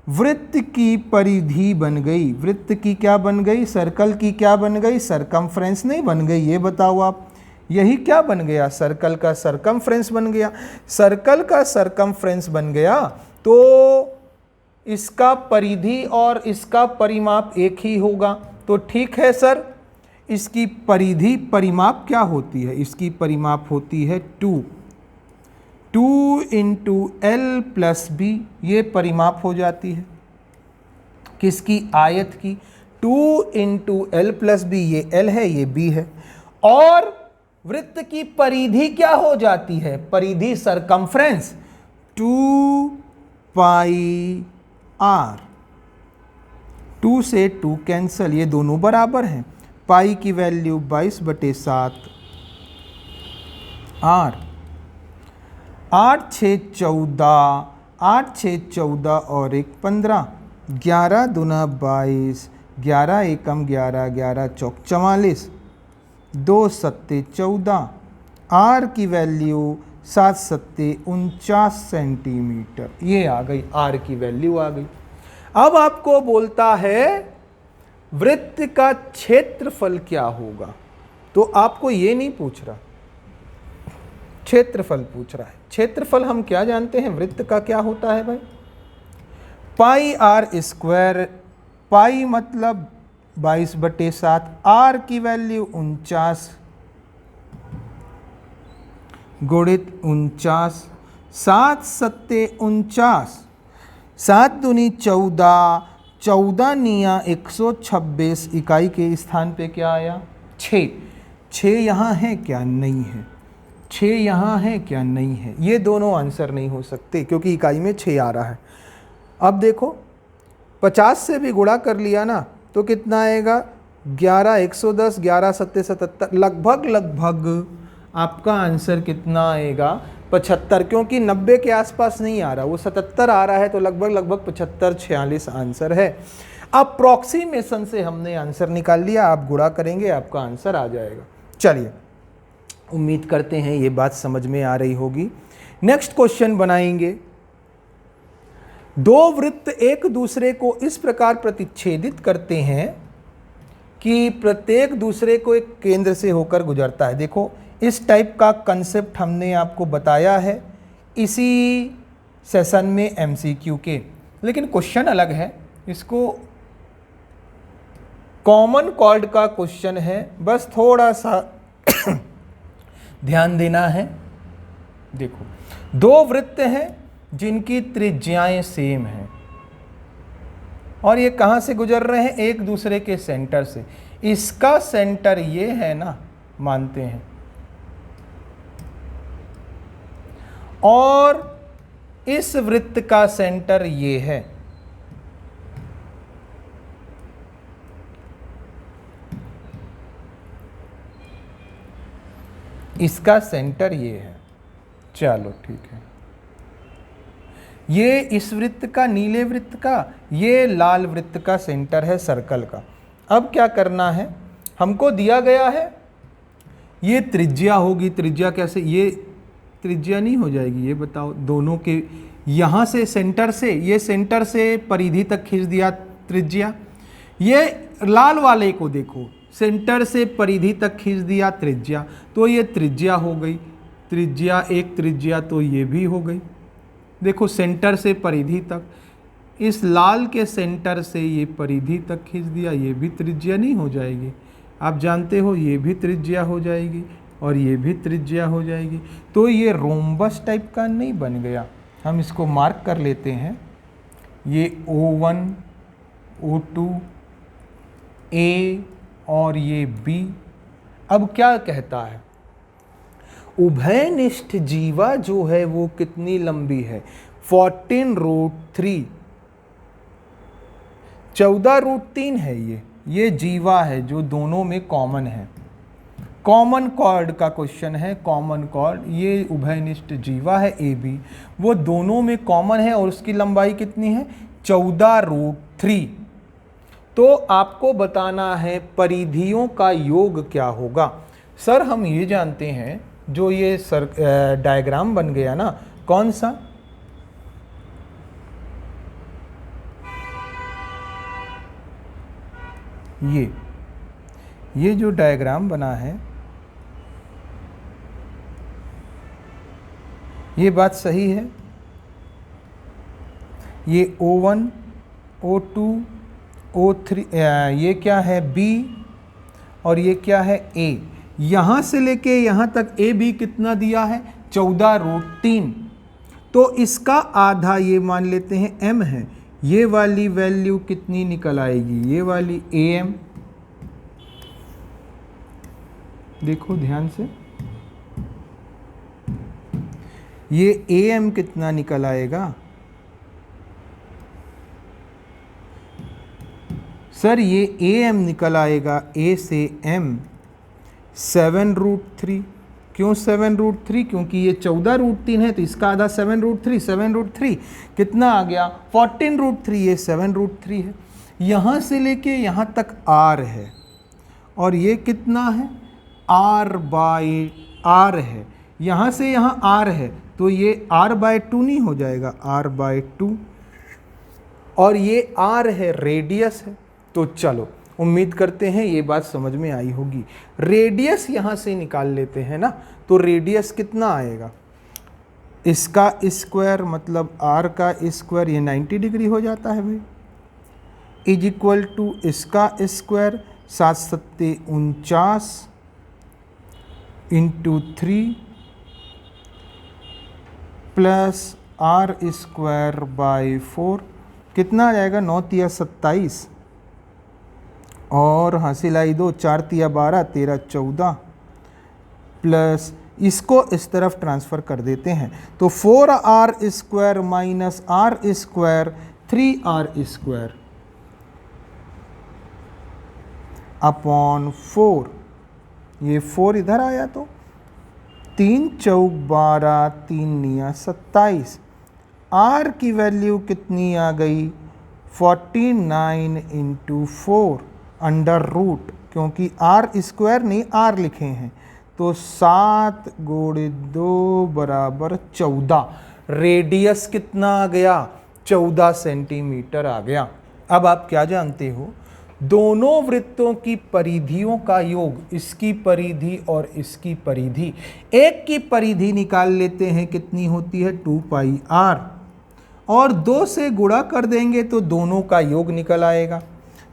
वृत्त की परिधि बन गई। वृत्त की क्या बन गई, सर्कल की क्या बन गई, सरकमफ्रेंस नहीं बन गई, ये बताओ आप। यही क्या बन गया, सर्कल का सरकमफ्रेंस बन गया। सर्कल का सरकमफ्रेंस बन गया तो इसका परिधि और इसका परिमाप एक ही होगा। तो ठीक है सर, इसकी परिधि परिमाप क्या होती है, इसकी परिमाप होती है 2 इंटू एल प्लस बी, ये परिमाप हो जाती है किसकी, आयत की। 2 इंटू एल प्लस बी, ये एल है ये बी है। और वृत्त की परिधि क्या हो जाती है, परिधि सरकमफ्रेंस 2 पाई आर। 2 से 2 कैंसल, ये दोनों बराबर हैं। पाई की वैल्यू 22/7 आर। 8 6 14, 8 6 14 और 1 15, 11 दूना 22, 11 एकम 11, 11 चौक 44, 2 सत्ते 14, आर की वैल्यू 7 सत्ते 49 सेंटीमीटर, ये आ गई, आर की वैल्यू आ गई। अब आपको बोलता है वृत्त का क्षेत्रफल क्या होगा, तो आपको ये नहीं पूछ रहा, क्षेत्रफल पूछ रहा है। क्षेत्रफल हम क्या जानते हैं, वृत्त का क्या होता है भाई, पाई आर स्क्वायर। पाई मतलब 22/7, आर की वैल्यू 49 गुणित 49, 7 सत्ते 49, 7 दूनी 14, 14 निया 126, इकाई के स्थान पे क्या आया 6। 6 यहाँ है क्या, नहीं है। 6 यहाँ है क्या, नहीं है। ये दोनों आंसर नहीं हो सकते क्योंकि इकाई में 6 आ रहा है। अब देखो 50 से भी गुणा कर लिया ना तो कितना आएगा, 11 110, 11 सत्ते 77, लगभग आपका आंसर कितना आएगा 75, क्योंकि 90 के आसपास नहीं आ रहा, वो 77 आ रहा है, तो लगभग 75 46 आंसर है। अप्रॉक्सीमेशन से हमने आंसर निकाल लिया, आप गुणा करेंगे आपका आंसर आ जाएगा। चलिए, उम्मीद करते हैं ये बात समझ में आ रही होगी। नेक्स्ट क्वेश्चन बनाएंगे। दो वृत्त एक दूसरे को इस प्रकार प्रतिच्छेदित करते हैं कि प्रत्येक दूसरे को एक केंद्र से होकर गुजरता है। देखो, इस टाइप का कंसेप्ट हमने आपको बताया है इसी सेशन में एमसीक्यू के, लेकिन क्वेश्चन अलग है। इसको कॉमन कॉल्ड का क्वेश्चन है, बस थोड़ा सा ध्यान देना है। देखो, दो वृत्त हैं जिनकी त्रिज्याएं सेम हैं और ये कहां से गुजर रहे हैं, एक दूसरे के सेंटर से। इसका सेंटर ये है ना, मानते हैं, और इस वृत्त का सेंटर ये है। इसका सेंटर ये है। चलो ठीक है, ये इस वृत्त का, नीले वृत्त का, ये लाल वृत्त का सेंटर है सर्कल का। अब क्या करना है, हमको दिया गया है ये त्रिज्या होगी। त्रिज्या कैसे, ये त्रिज्या नहीं हो जाएगी, ये बताओ। दोनों के यहाँ से सेंटर से, ये सेंटर से परिधि तक खींच दिया त्रिज्या। ये लाल वाले को देखो, सेंटर से परिधि तक खींच दिया त्रिज्या, तो ये त्रिज्या हो गई। त्रिज्या एक त्रिज्या तो ये भी हो गई। देखो, सेंटर से परिधि तक, इस लाल के सेंटर से ये परिधि तक खींच दिया, ये भी त्रिज्या नहीं हो जाएगी। आप जानते हो ये भी त्रिज्या हो जाएगी और ये भी त्रिज्या हो जाएगी। तो ये रोम्बस टाइप का नहीं बन गया। हम इसको मार्क कर लेते हैं, ये O1 O2 A और ये B। अब क्या कहता है, उभयनिष्ठ जीवा जो है वो कितनी लंबी है? 14√3, 14√3 है। ये जीवा है जो दोनों में कॉमन है। कॉमन कॉर्ड का क्वेश्चन है, कॉमन कॉर्ड। ये उभयनिष्ठ जीवा है ए बी, वो दोनों में कॉमन है और उसकी लंबाई कितनी है? 14√3। तो आपको बताना है परिधियों का योग क्या होगा। सर हम ये जानते हैं, जो ये डायग्राम बन गया ना, कौन सा? ये जो डायग्राम बना है, ये बात सही है। ये O1, O2, O3, ये क्या है? B, और ये क्या है? A। यहाँ से लेके यहाँ तक ए बी कितना दिया है? 14√3। तो इसका आधा ये मान लेते हैं m है। ये वाली वैल्यू कितनी निकल आएगी? ये वाली am, देखो ध्यान से, ये am कितना निकल आएगा? सर ये am निकल आएगा a से m 7√3। क्यों 7√3? क्योंकि ये 14√3 है तो इसका आधा 7√3। 7√3 कितना आ गया? 14√3। ये 7√3 है। यहाँ से लेके यहाँ तक r है और ये कितना है? r/r है। यहाँ से यहाँ r है तो ये r/2 नहीं हो जाएगा? r/2। और ये r है, रेडियस है। तो चलो उम्मीद करते हैं ये बात समझ में आई होगी। रेडियस यहाँ से निकाल लेते हैं ना, तो रेडियस कितना आएगा? इसका स्क्वायर मतलब r का स्क्वायर, ये 90 डिग्री हो जाता है भाई, इज इक्वल टू इसका स्क्वायर 7 सत्ते 49 इंटू 3 प्लस r²/4 कितना आ जाएगा? 9 तिया 27 और हासिल आई 2, 4 तिया 12, 13 14 प्लस इसको इस तरफ ट्रांसफ़र कर देते हैं तो 4r² minus r² 3r² upon 4। ये 4 इधर आया तो 3 चौक 12, 3 निया 27। r की वैल्यू कितनी आ गई? 49 इंटू 4 अंडर रूट, क्योंकि r² नहीं r लिखे हैं तो 7 गुणे 2 बराबर 14। रेडियस कितना आ गया? 14 सेंटीमीटर आ गया। अब आप क्या जानते हो? दोनों वृत्तों की परिधियों का योग, इसकी परिधि और इसकी परिधि, एक की परिधि निकाल लेते हैं, कितनी होती है? 2πr, और 2 से गुणा कर देंगे तो दोनों का योग निकल आएगा।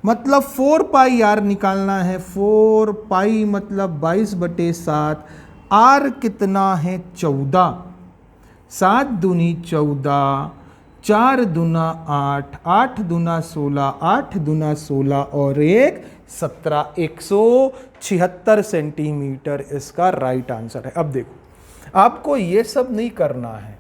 मतलब 4πr निकालना है। 4π मतलब 22/7, r कितना है? 14। 7 दूनी 14, 4 दूना 8, 8 दूना 16, 8 दूना 16 और 1 17, 176 सेंटीमीटर इसका राइट आंसर है। अब देखो, आपको ये सब नहीं करना है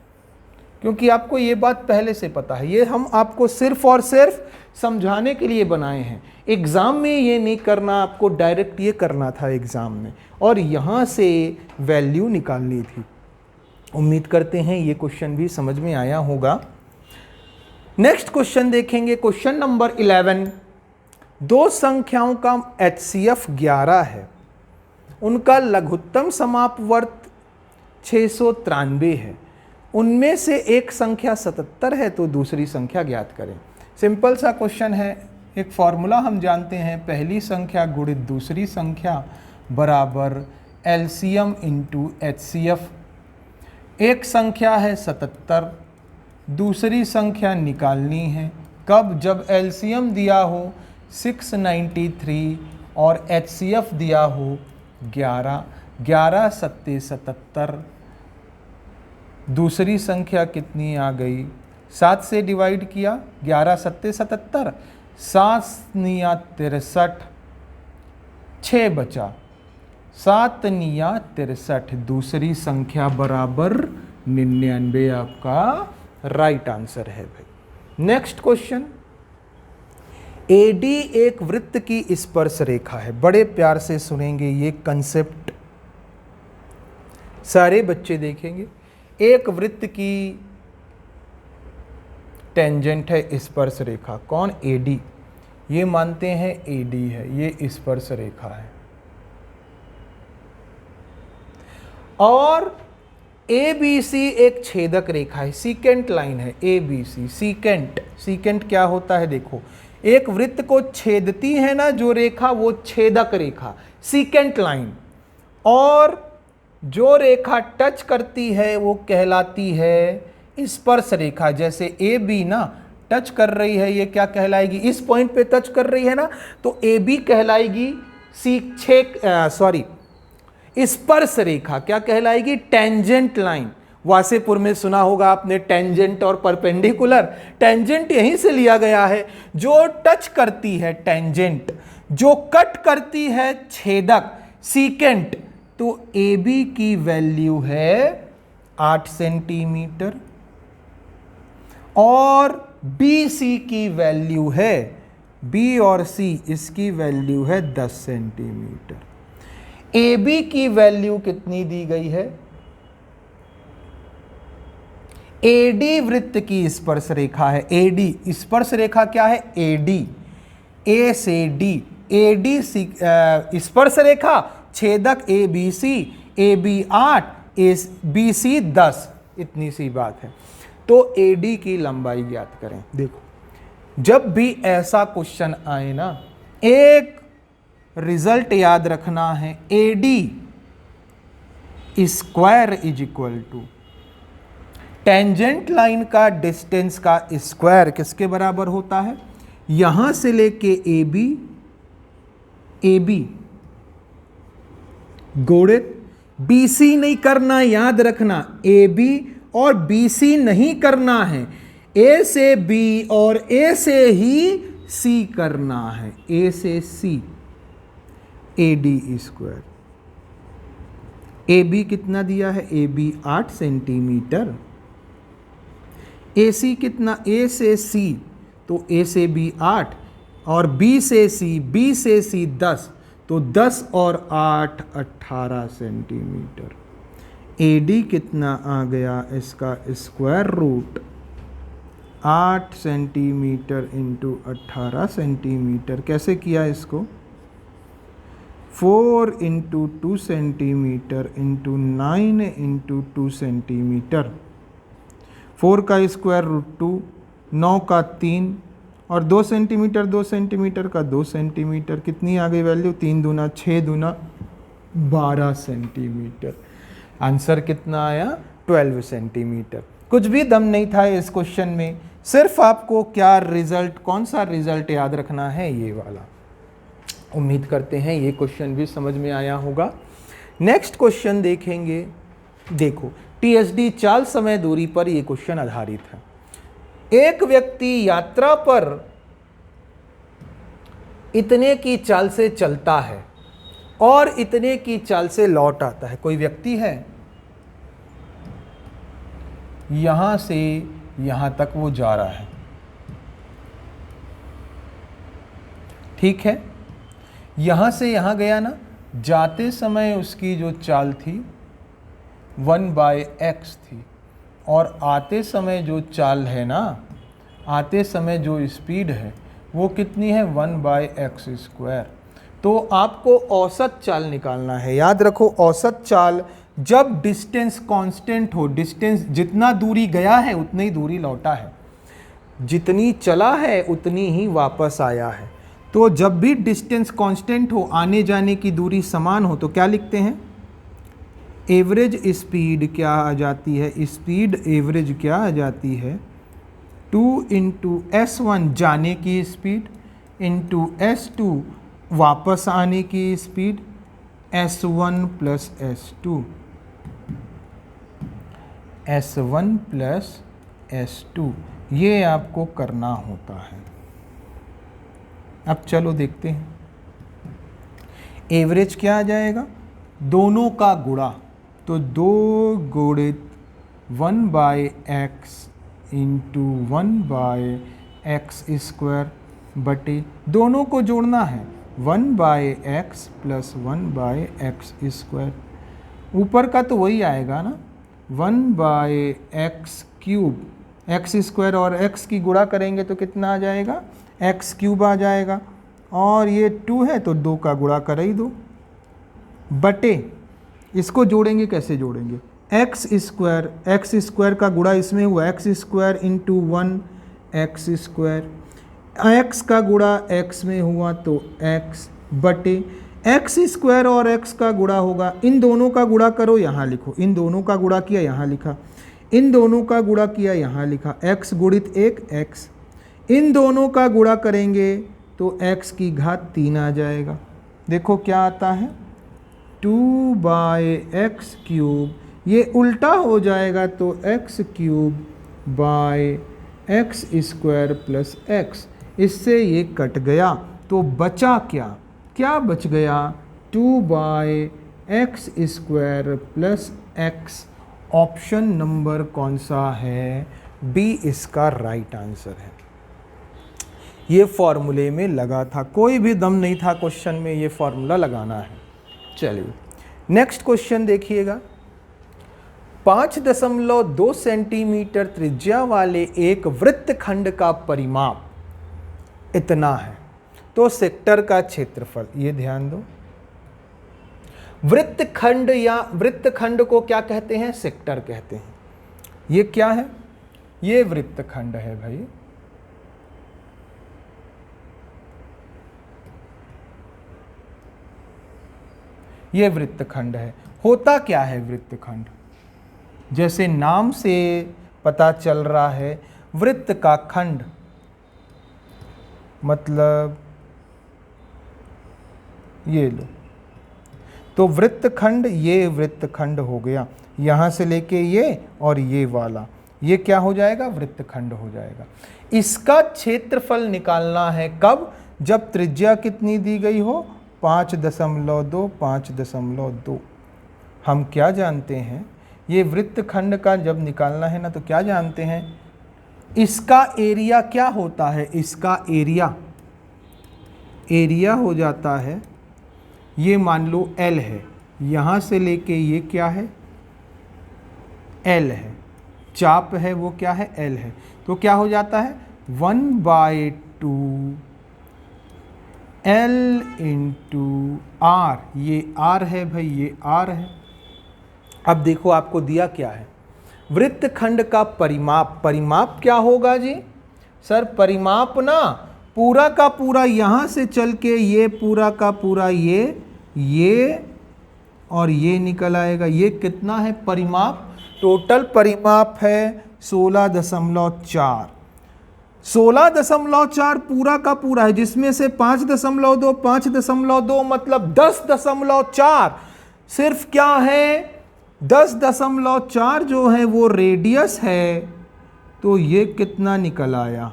क्योंकि आपको ये बात पहले से पता है। ये हम आपको सिर्फ और सिर्फ समझाने के लिए बनाए हैं। एग्ज़ाम में ये नहीं करना, आपको डायरेक्ट ये करना था एग्ज़ाम में, और यहाँ से वैल्यू निकालनी थी। उम्मीद करते हैं ये क्वेश्चन भी समझ में आया होगा। नेक्स्ट क्वेश्चन देखेंगे, क्वेश्चन नंबर 11। दो संख्याओं का HCF 11 है, उनका लघुत्तम समापवर्त 693 है। उनमें से एक संख्या 77 है तो दूसरी संख्या ज्ञात करें। सिंपल सा क्वेश्चन है। एक फॉर्मूला हम जानते हैं, पहली संख्या गुणित दूसरी संख्या बराबर LCM इंटू HCF। एक संख्या है 77, दूसरी संख्या निकालनी है। कब? जब LCM दिया हो 693 और HCF दिया हो 11। 11 सत्ते 77, दूसरी संख्या कितनी आ गई? 7 से डिवाइड किया, 11 सत्ते 77, 7 निया 63, 6 बचा। 7 निया 63, दूसरी संख्या बराबर 99 आपका राइट आंसर है भाई। नेक्स्ट क्वेश्चन, एडी एक वृत्त की स्पर्श रेखा है। बड़े प्यार से सुनेंगे ये कंसेप्ट, सारे बच्चे देखेंगे। एक वृत्त की टेंजेंट है स्पर्श रेखा, कौन? एडी। ये मानते हैं एडी है, ये स्पर्श रेखा है। और ए बी सी एक छेदक रेखा है, सीकेंट लाइन है ए बी सी। सीकेंट क्या होता है? देखो, एक वृत्त को छेदती है ना जो रेखा, वो छेदक रेखा, सीकेंट लाइन। और जो रेखा टच करती है वो कहलाती है स्पर्श रेखा। जैसे ए बी ना टच कर रही है, ये क्या कहलाएगी? इस पॉइंट पे टच कर रही है ना, तो ए बी कहलाएगी स्पर्श रेखा। क्या कहलाएगी? Tangent line. वासेपुर में सुना होगा आपने टेंजेंट और परपेंडिकुलर। टेंजेंट यहीं से लिया गया है, जो टच करती है टेंजेंट, जो कट करती है छेदक सीकेंट। तो ए बी की वैल्यू है 8 सेंटीमीटर और बी सी की वैल्यू है, बी और सी इसकी वैल्यू है 10 सेंटीमीटर। ए बी की वैल्यू कितनी दी गई है? एडी वृत्त की स्पर्श रेखा है। एडी स्पर्श रेखा क्या है? एडी, ए से डी। एडी स्पर्श रेखा, छेदक A B C, A B 8, A B C 10, इतनी सी बात है। तो एडी की लंबाई ज्ञात करें। देखो, जब भी ऐसा क्वेश्चन आए ना, एक रिजल्ट याद रखना है, AD square is equal to tangent line का डिस्टेंस का स्क्वायर किसके बराबर होता है? यहां से लेके ए बी गुणित बी सी नहीं करना, याद रखना, ए बी और बी सी नहीं करना है, ए से बी और ए से ही सी करना है, ए से C, A D square. A B कितना दिया है? ए बी 8 सेंटीमीटर। ए सी कितना? ए से सी, तो ए से बी 8 और बी से सी 10, तो 10 और 8 18 सेंटीमीटर। ए डी कितना आ गया? इसका square root 8 centimetre into 18 centimetre. कैसे किया इसको? 4 into 2 centimetre into 9 into 2 centimetre. 4 का स्क्वायर रूट 2, 9 का 3 और 2 सेंटीमीटर, 2 सेंटीमीटर का 2 सेंटीमीटर। कितनी आ गई वैल्यू? 3 दूना 6 दूना 12 सेंटीमीटर। आंसर कितना आया? 12 सेंटीमीटर। कुछ भी दम नहीं था इस क्वेश्चन में, सिर्फ आपको क्या रिजल्ट, कौन सा रिजल्ट याद रखना है? ये वाला। उम्मीद करते हैं ये क्वेश्चन भी समझ में आया होगा। नेक्स्ट क्वेश्चन देखेंगे। देखो, टीएसडी चाल समय दूरी पर यह क्वेश्चन आधारित है। एक व्यक्ति यात्रा पर इतने की चाल से चलता है और इतने की चाल से लौट आता है। कोई व्यक्ति है, यहां से यहां तक वो जा रहा है, ठीक है। यहां से यहां गया ना, जाते समय उसकी जो चाल थी 1/x थी, और आते समय जो चाल है ना, आते समय जो स्पीड है वो कितनी है? 1/x²। तो आपको औसत चाल निकालना है। याद रखो, औसत चाल जब डिस्टेंस कांस्टेंट हो, डिस्टेंस जितना दूरी गया है उतनी ही दूरी लौटा है, जितनी चला है उतनी ही वापस आया है। तो जब भी डिस्टेंस कांस्टेंट हो, आने जाने की दूरी समान हो, तो क्या लिखते हैं? एवरेज स्पीड क्या आ जाती है? स्पीड एवरेज क्या आ जाती है? 2 इंटू S1 जाने की स्पीड इंटू S2 वापस आने की speed, S1 plus S2, S1 plus S2, ये आपको करना होता है। अब चलो देखते हैं। एवरेज क्या आ जाएगा? दोनों का गुणा, तो 2 गुणित 1/x इंटू 1/x² बटे, दोनों को जोड़ना है, 1/x प्लस 1/x²। ऊपर का तो वही आएगा ना, 1/x³ x² और x की गुणा करेंगे तो कितना आ जाएगा, x³ आ जाएगा। और ये 2 है तो 2 का गुणा कर ही दो, बटे इसको जोड़ेंगे, कैसे जोड़ेंगे, x² का गुणा इसमें हुआ x² इंटू 1x², x का गुणा x में हुआ तो x बटे x² और x का गुणा होगा, इन दोनों का गुणा करो यहाँ लिखो, इन दोनों का गुणा किया यहाँ लिखा, इन दोनों का गुणा किया यहाँ लिखा, x गुणित 1 x, इन दोनों का गुणा करेंगे तो x की घात 3 आ जाएगा। देखो क्या आता है, 2/x³, ये उल्टा हो जाएगा तो x³/x² प्लस x, इससे ये कट गया तो बचा क्या, क्या बच गया, 2/x² plus x। Option number कौन सा है, बी इसका राइट आंसर है। ये फॉर्मूले में लगा था, कोई भी दम नहीं था क्वेश्चन में, ये फॉर्मूला लगाना है। चलिए नेक्स्ट क्वेश्चन देखिएगा, 5.2 सेंटीमीटर त्रिज्या वाले एक वृत्तखंड का परिमाप इतना है, तो सेक्टर का क्षेत्रफल, ये ध्यान दो, वृत्तखंड या वृत्तखंड को क्या कहते हैं, सेक्टर कहते हैं। ये क्या है, ये वृत्तखंड है भाई, ये वृत्तखंड है। होता क्या है वृत्तखंड, जैसे नाम से पता चल रहा है, वृत्त का खंड मतलब ये लो, तो वृत्तखंड, ये वृत्तखंड हो गया, यहाँ से लेके ये और ये वाला, ये क्या हो जाएगा, वृत्तखंड हो जाएगा। इसका क्षेत्रफल निकालना है कब, जब त्रिज्या कितनी दी गई हो, 5.2 5.2। हम क्या जानते हैं, ये वृत्तखंड का जब निकालना है ना, तो क्या जानते हैं, इसका एरिया क्या होता है, इसका एरिया हो जाता है, ये मान लो L है, यहाँ से लेके ये क्या है, L है, चाप है वो क्या है, L है, तो क्या हो जाता है 1/2 L इंटू R, ये R है भाई, ये R है। अब देखो आपको दिया क्या है, वृत्तखंड का परिमाप, परिमाप क्या होगा जी, सर परिमाप ना पूरा का पूरा यहाँ से चल के ये पूरा का पूरा ये और ये निकल आएगा, ये कितना है परिमाप, टोटल परिमाप है 16.4, 16.4 पूरा का पूरा है, जिसमें से 5.2 मतलब 10.4, सिर्फ क्या है 10.4 जो है वो रेडियस है, तो ये कितना निकल आया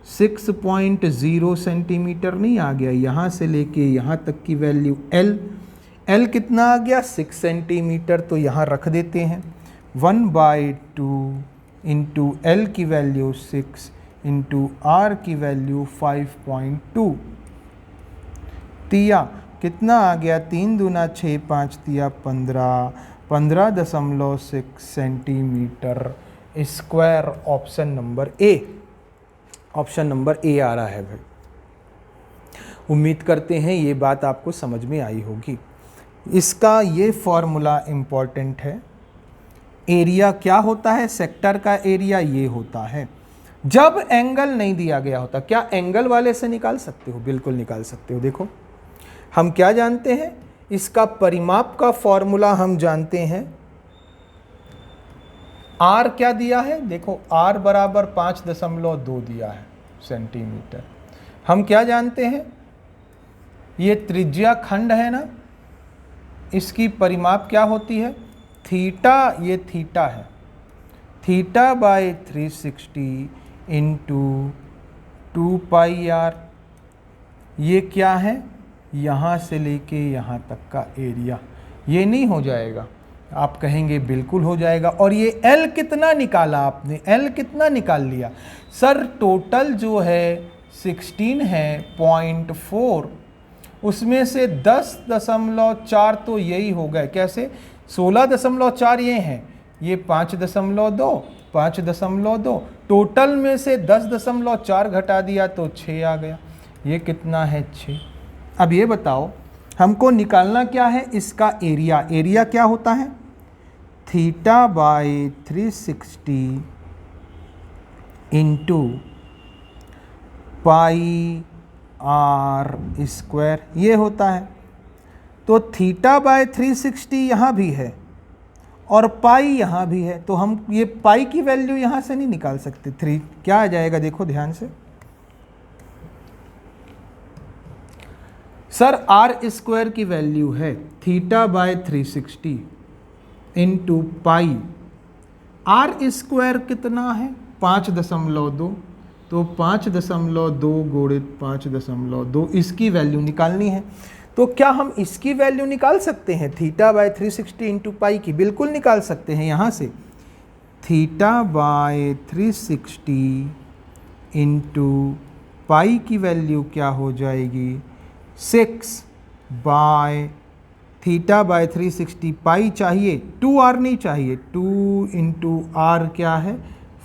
6.0 सेंटीमीटर नहीं आ गया, यहाँ से लेके यहाँ तक की वैल्यू L कितना आ गया 6 सेंटीमीटर, तो यहाँ रख देते हैं 1/2 इंटू L की वैल्यू 6 इंटू R की वैल्यू 5.2, तिया कितना आ गया 3 दूना 6 5 तिया 15.6 centimetre square. Option number A, option number A आ रहा है भाई। उम्मीद करते हैं ये बात आपको समझ में आई होगी। इसका ये फॉर्मूला इम्पॉर्टेंट है, एरिया क्या होता है, सेक्टर का एरिया ये होता है जब एंगल नहीं दिया गया होता। क्या एंगल वाले से निकाल सकते हो, बिल्कुल निकाल सकते हो। देखो हम क्या जानते हैं, इसका परिमाप का फॉर्मूला हम जानते हैं, R क्या दिया है, देखो R बराबर 5.2 दिया है सेंटीमीटर। हम क्या जानते हैं, ये त्रिज्या खंड है ना, इसकी परिमाप क्या होती है थीटा, ये थीटा है, θ/360 इंटू 2πr, ये क्या है यहाँ से लेके यहाँ तक का एरिया, ये नहीं हो जाएगा? आप कहेंगे बिल्कुल हो जाएगा। और ये L कितना निकाला आपने? L कितना निकाल लिया? सर टोटल जो है 16 है 0.4, उसमें से 10.4 तो यही हो गए। कैसे? 16.4 ये हैं, ये 5.2, 5.2, टोटल में से 10.4 घटा दिया तो 6 आ गया। ये कितना है? 6। अब ये बताओ हमको निकालना क्या है? इसका एरिया। एरिया क्या होता है? θ/360 इंटू पाई r स्क्वायर, ये होता है। तो θ/360 यहाँ भी है और पाई यहाँ भी है, तो हम ये पाई की वैल्यू यहाँ से नहीं निकाल सकते। 3 क्या आ जाएगा? देखो ध्यान से। सर r स्क्वायर की वैल्यू है θ/360 इंटू पाई। r स्क्वायर कितना है? 5.2, तो 5.2 गुणित 5.2, इसकी वैल्यू निकालनी है। तो क्या हम इसकी वैल्यू निकाल सकते हैं θ/360 इंटू पाई की? बिल्कुल निकाल सकते हैं। यहाँ से θ/360 इंटू पाई की वैल्यू क्या हो जाएगी? 6/θ/360 पाई चाहिए, 2r नहीं चाहिए, 2 इंटू r क्या है?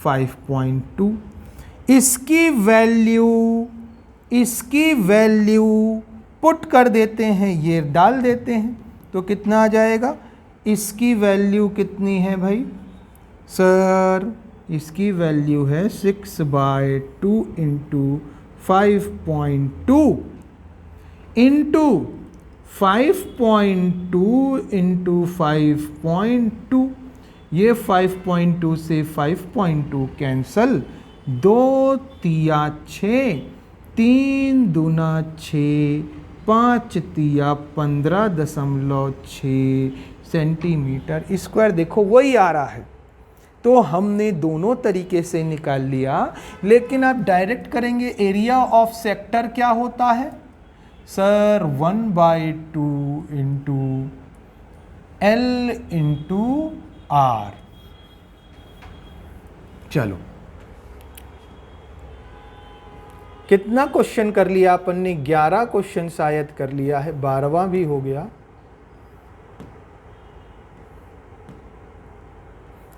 5.2। इसकी वैल्यू पुट कर देते हैं, ये डाल देते हैं, तो कितना आ जाएगा? इसकी वैल्यू कितनी है भाई? सर इसकी वैल्यू है 6/2 इंटू 5.2 इंटू 5.2 इंटू 5.2। ये 5.2 से 5.2 कैंसल, 2 तिया 6, 3 दूना 6, 5 तिया 15.6 सेंटीमीटर स्क्वायर। देखो वही आ रहा है। तो हमने दोनों तरीके से निकाल लिया, लेकिन आप डायरेक्ट करेंगे। एरिया ऑफ सेक्टर क्या होता है? Sir 1/2 into L into R। चलो कितना क्वेश्चन कर लिया अपन ने? 11 क्वेश्चन शायद कर लिया है, 12वां भी हो गया।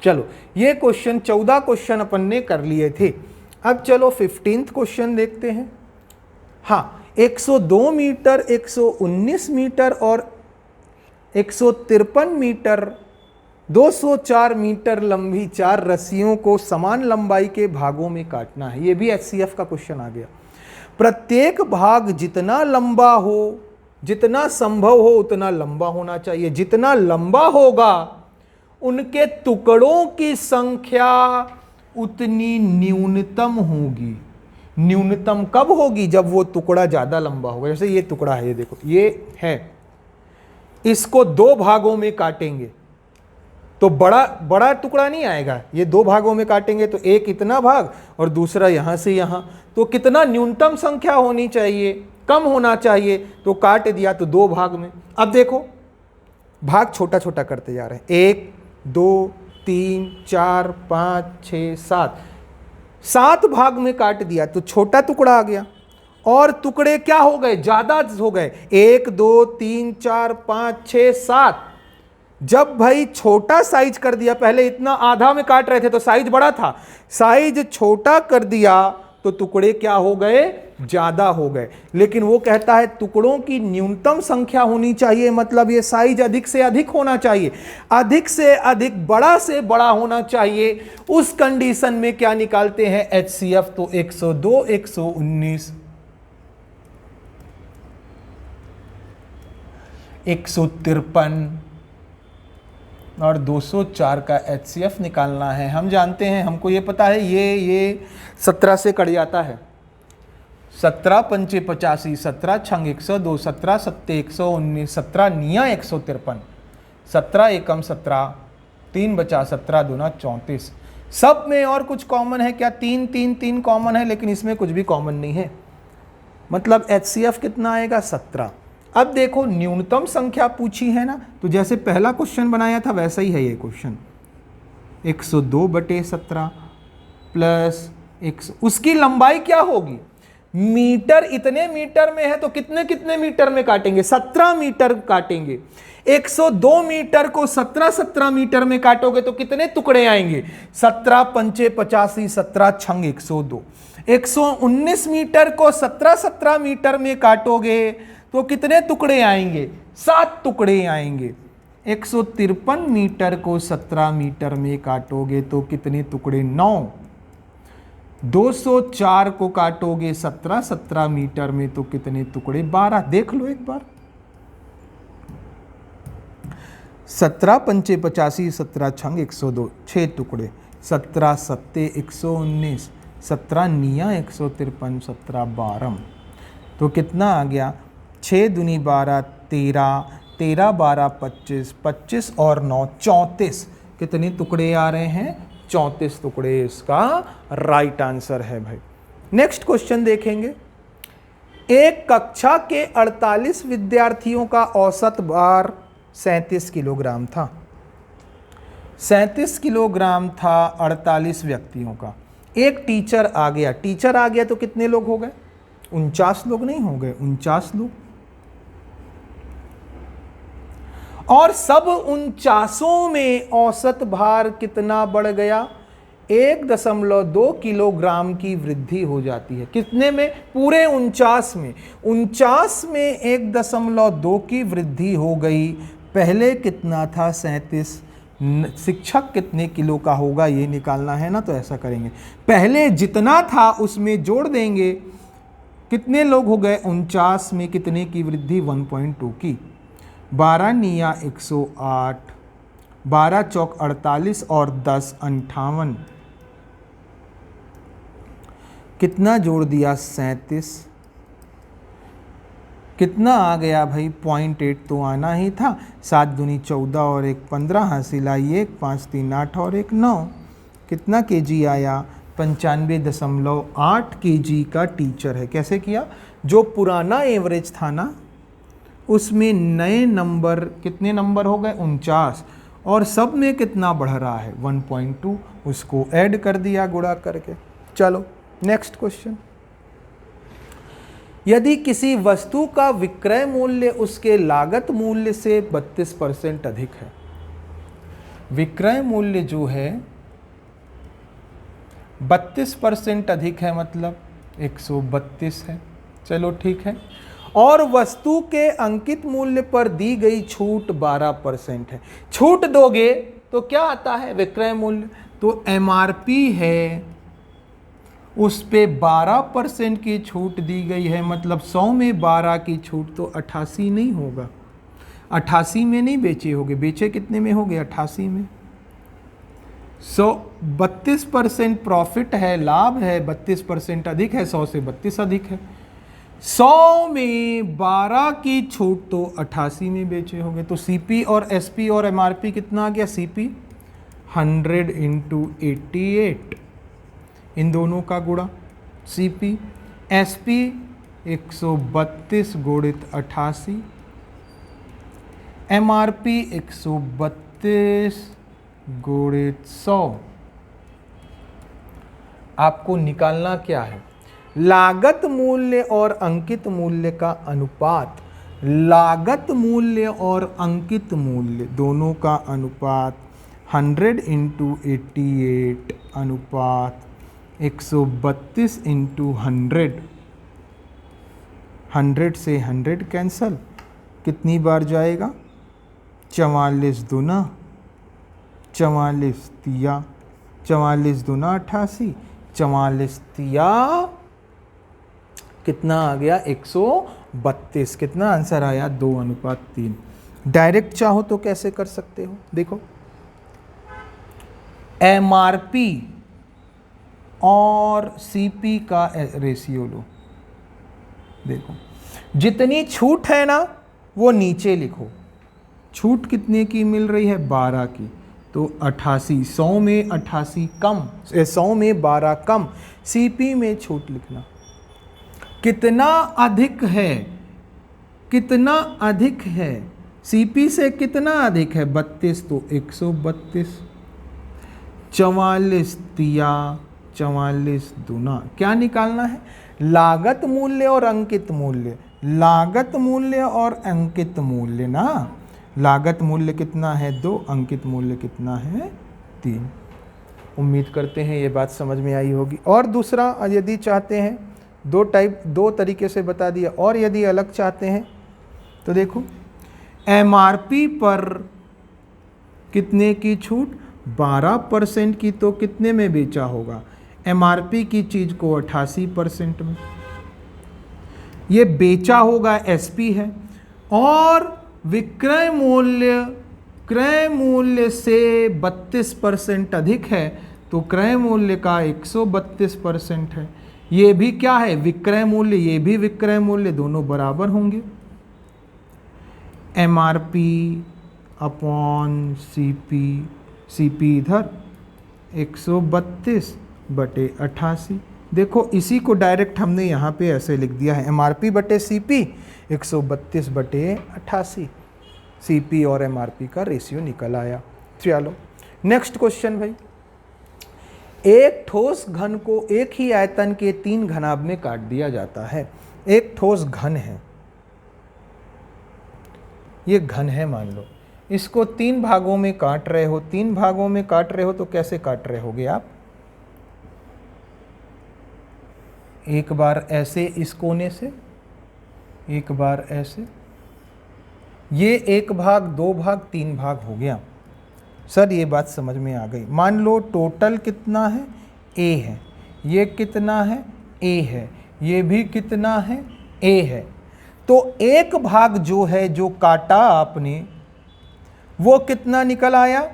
चलो ये क्वेश्चन 14 क्वेश्चन अपन ने कर लिए थे। अब चलो 15th क्वेश्चन देखते हैं। हाँ, 102 मीटर, 119 मीटर और 153 मीटर, 204 मीटर लंबी 4 रस्सियों को समान लंबाई के भागों में काटना है। ये भी HCF का क्वेश्चन आ गया। प्रत्येक भाग जितना लंबा हो, जितना संभव हो उतना लंबा होना चाहिए। जितना लंबा होगा उनके टुकड़ों की संख्या उतनी न्यूनतम होगी। न्यूनतम कब होगी? जब वो टुकड़ा ज्यादा लंबा होगा। जैसे ये टुकड़ा है, ये देखो ये है, इसको 2 भागों में काटेंगे तो बड़ा टुकड़ा नहीं आएगा। ये 2 भागों में काटेंगे तो एक इतना भाग और दूसरा यहां से यहां, तो कितना न्यूनतम संख्या होनी चाहिए? कम होना चाहिए। तो काट दिया तो 2 भाग में। अब देखो भाग छोटा छोटा करते जा रहे हैं। 1 2 3 4 5 6 7 भाग में काट दिया तो छोटा टुकड़ा आ गया और टुकड़े क्या हो गए? ज्यादा हो गए। 1 2 3 4 5 6 7। जब भाई छोटा साइज कर दिया, पहले इतना आधा में काट रहे थे तो साइज बड़ा था, साइज छोटा कर दिया तो टुकड़े क्या हो गए? ज्यादा हो गए। लेकिन वो कहता है टुकड़ों की न्यूनतम संख्या होनी चाहिए, मतलब ये साइज अधिक से अधिक होना चाहिए, अधिक से अधिक, बड़ा से बड़ा होना चाहिए। उस कंडीशन में क्या निकालते हैं? HCF। तो 102, 119, 153 और 204 का HCF निकालना है। हम जानते हैं, हमको ये पता है, ये 17 से कट जाता है। 17 पंचे 85, 17 छंग 102, 17 सत्ते 119, 17 निया 153, 17 एकम 17, 3 बचा 17 दूना 34। सब में और कुछ कॉमन है क्या? 3 3 3 कॉमन है, लेकिन इसमें कुछ भी कॉमन नहीं है। मतलब HCF कितना आएगा? 17। अब देखो न्यूनतम संख्या पूछी है ना, तो जैसे पहला क्वेश्चन बनाया था वैसा ही है ये क्वेश्चन। 102/17 प्लस उसकी लंबाई क्या होगी, मीटर, इतने मीटर में है तो कितने कितने मीटर में काटेंगे, 17 मीटर काटेंगे। 102 मीटर को 17 मीटर में काटोगे तो कितने टुकड़े आएंगे, 17 पंचे 85, 17 छंग 102। 119 मीटर को 17 मीटर में काटोगे तो कितने टुकड़े आएंगे, 7 टुकड़े आएंगे। 153 मीटर को 17 मीटर में काटोगे तो कितने टुकड़े, 9। 204 को काटोगे 17 मीटर में तो कितने टुकड़े, 12। देख लो एक बार, 17 पंचे 85, 17 छंग 102, 6 टुकड़े, 17 सत्ते 119, 17 निया 153, 17 12, तो कितना आ गया, 6 दूनी 12, 13, 13 12 25, 25 और 9 34, कितने टुकड़े आ रहे हैं, 34 टुकड़े इसका राइट आंसर है भाई। नेक्स्ट क्वेश्चन देखेंगे। एक कक्षा के 48 विद्यार्थियों का औसत भार 37 किलोग्राम था। 37 किलोग्राम था 48 व्यक्तियों का। एक टीचर आ गया, टीचर आ गया तो कितने लोग हो गए, 49 लोग नहीं हो गए, 49 लोग। और सब 49 में औसत भार कितना बढ़ गया, 1.2 किलोग्राम की वृद्धि हो जाती है। कितने में, पूरे 49 में। 49 में 1.2 की वृद्धि हो गई। पहले कितना था, 37। शिक्षक कितने किलो का होगा ये निकालना है ना, तो ऐसा करेंगे, पहले जितना था उसमें जोड़ देंगे। कितने लोग हो गए, 49 में कितने की वृद्धि, 1.2 की। 12 निया 108, 12 चौक 48 और 10 58, कितना जोड़ दिया, 37। कितना आ गया भाई, 0.8 तो आना ही था। 7 दूनी 14 और 1 15, हासिल आई 1, 5 3 8 और 1 9, कितना केजी आया, 95.8 केजी का टीचर है। कैसे किया, जो पुराना एवरेज था ना उसमें नए नंबर, कितने नंबर हो गए, 49, और सब में कितना बढ़ रहा है, 1.2, उसको ऐड कर दिया गुणा करके। चलो नेक्स्ट क्वेश्चन। यदि किसी वस्तु का विक्रय मूल्य उसके लागत मूल्य से 32% अधिक है, विक्रय मूल्य जो है 32% अधिक है, मतलब 132 है, चलो ठीक है, और वस्तु के अंकित मूल्य पर दी गई छूट 12% है। छूट दोगे तो क्या आता है, विक्रय मूल्य, तो एमआरपी है उस पे 12% की छूट दी गई है, मतलब 100 में 12 की छूट तो 88 नहीं होगा, 88 में नहीं बेचे होगे, बेचे कितने में होगे, 88 में। 32% प्रॉफिट है, लाभ है, 32% अधिक है, 100 से 32 अधिक है। 100 में 12 की छूट तो 88 में बेचे होंगे, तो सीपी और एसपी और एमआरपी कितना आ गया, सीपी 100 × 88, इन दोनों का गुणा, सीपी एसपी 132 × 88, एमआरपी 132 × 100। आपको निकालना क्या है, लागत मूल्य और अंकित मूल्य का अनुपात। लागत मूल्य और अंकित मूल्य दोनों का अनुपात 100 × 88 अनुपात 132 × 100। 100 से 100 कैंसल, कितनी बार जाएगा, 44 दूना 44 तिया, 44 दूना 88, 44 तिया कितना आ गया, 132। कितना आंसर आया, 2:3। डायरेक्ट चाहो तो कैसे कर सकते हो, देखो एमआरपी और सीपी का रेशियो लो, देखो जितनी छूट है ना वो नीचे लिखो, छूट कितने की मिल रही है, 12 की, तो 88, 100 में 88 कम, 100 में 12 कम, सीपी में छूट लिखना। कितना अधिक है, कितना अधिक है, Cp से कितना अधिक है 32, तो 132। 44 तिया 44 दूना, क्या निकालना है? लागत मूल्य और अंकित मूल्य। लागत मूल्य और अंकित मूल्य ना, लागत मूल्य कितना है 2, अंकित मूल्य कितना है 3। उम्मीद करते हैं ये बात समझ में आई होगी। और दूसरा यदि चाहते हैं, दो तरीके से बता दिया, और यदि अलग चाहते हैं तो देखो, MRP पर कितने की छूट? 12% की, तो कितने में बेचा होगा? MRP की चीज को 88% में। ये बेचा होगा SP है, और विक्रय मूल्य क्रय मूल्य से 32% अधिक है, तो क्रय मूल्य का 132% है। ये भी क्या है? विक्रय मूल्य, ये भी विक्रय मूल्य, दोनों बराबर होंगे। MRP अपॉन CP इधर 132/88। देखो इसी को डायरेक्ट हमने यहाँ पे ऐसे लिख दिया है, MRP बटे CP 132/88। CP और MRP का रेशियो निकल आया। चलो नेक्स्ट क्वेश्चन भाई। एक ठोस घन को एक ही आयतन के 3 घनाभ में काट दिया जाता है। एक ठोस घन है, ये घन है मान लो, इसको 3 भागों में काट रहे हो। 3 भागों में काट रहे हो तो कैसे काट रहे होगे आप? एक बार ऐसे इस कोने से, एक बार ऐसे, ये 1 भाग 2 भाग 3 भाग हो गया। सर ये बात समझ में आ गई। मान लो टोटल कितना है? A है, ये कितना है? A है, ये भी कितना है? A है। तो एक भाग जो है, जो काटा आपने, वो कितना निकल आया?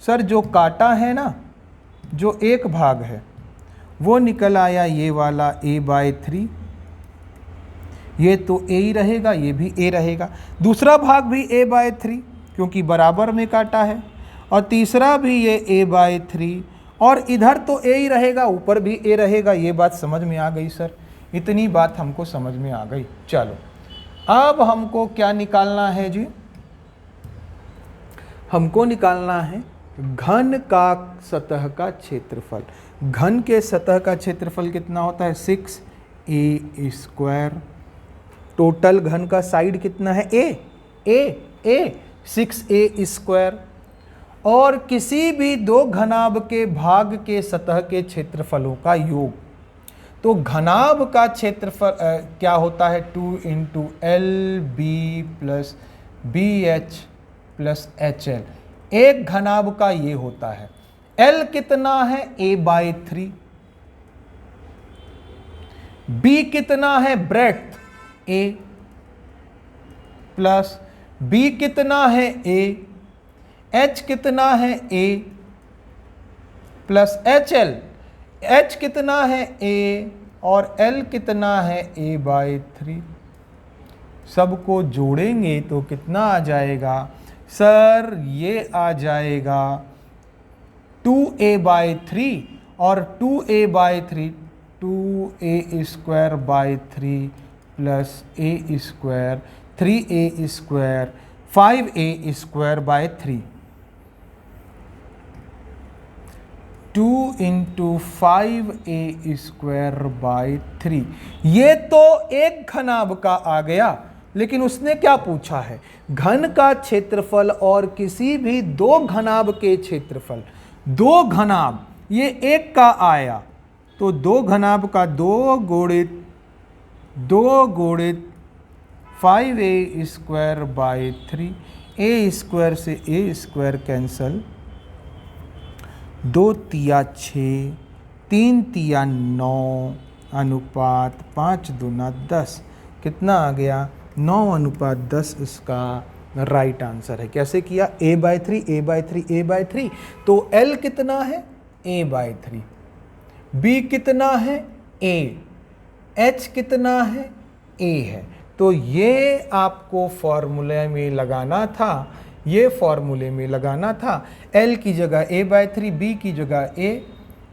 सर जो काटा है ना, जो एक भाग है, वो निकल आया ये वाला A/3। ये तो A ही रहेगा, ये भी A रहेगा। दूसरा भाग भी A/3 क्योंकि बराबर में काटा है, और तीसरा भी ये A/3, और इधर तो A ही रहेगा, ऊपर भी A रहेगा। ये बात समझ में आ गई सर? इतनी बात हमको समझ में आ गई। चलो अब हमको क्या निकालना है जी? हमको निकालना है घन का सतह का क्षेत्रफल। घन के सतह का क्षेत्रफल कितना होता है? 6a²। टोटल घन का साइड कितना है? a 6a²। और किसी भी 2 घनाभ के भाग के सतह के क्षेत्रफलों का योग। तो घनाभ का क्षेत्रफल क्या होता है? 2 × LB + BH + HL। एक घनाभ का ये होता है। L कितना है? A/3। B कितना है? ब्रेड्थ A प्लस B कितना है? A। H कितना है? A plus HL। H कितना है? A, और L कितना है? A/3। सबको जोड़ेंगे तो कितना आ जाएगा? सर ये आ जाएगा 2a/3, और 2a/3 2a² plus a² 3a² 5a² 2 × 5a² 3। ये तो एक घनाभ का आ गया, लेकिन उसने क्या पूछा है? घन का क्षेत्रफल और किसी भी 2 घनाभ के क्षेत्रफल। 2 घनाभ, ये एक का आया, तो 2 घनाभ का 2 गुणित 5a² 3। a² से a² कैंसल, 2 तिया 6, 3 तिया 9 अनुपात 5 दूना 10। कितना आ गया? 9:10 इसका राइट आंसर है। कैसे किया? a/3 a/3 a/3। तो L कितना है? a/3। B कितना है? A। H कितना है? A है। तो ये आपको फॉर्मूले में लगाना था, ये फॉर्मूले में लगाना था। L की जगह a/3, B की जगह A,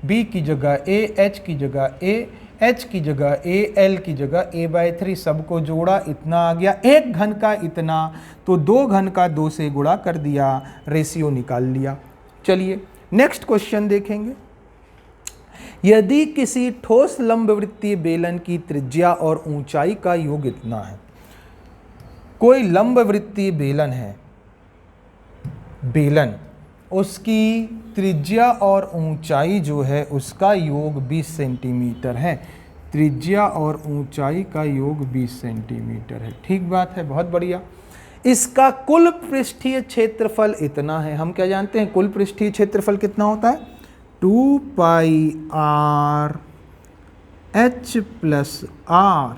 B की जगह A, H की जगह A, h की जगह a, l की जगह a/3, सबको जोड़ा, इतना आ गया। एक घन का इतना, तो 2 घन का 2 से गुणा कर दिया, रेशियो निकाल लिया। चलिए नेक्स्ट क्वेश्चन देखेंगे। यदि किसी ठोस लंबवृत्तीय बेलन की त्रिज्या और ऊंचाई का योग इतना है, कोई लंबवृत्तीय बेलन है, बेलन, उसकी त्रिज्या और ऊंचाई जो है उसका योग 20 सेंटीमीटर है। त्रिज्या और ऊंचाई का योग 20 सेंटीमीटर है। ठीक बात है, बहुत बढ़िया। इसका कुल पृष्ठीय क्षेत्रफल इतना है। हम क्या जानते हैं, कुल पृष्ठीय क्षेत्रफल कितना होता है? 2 pi r h plus r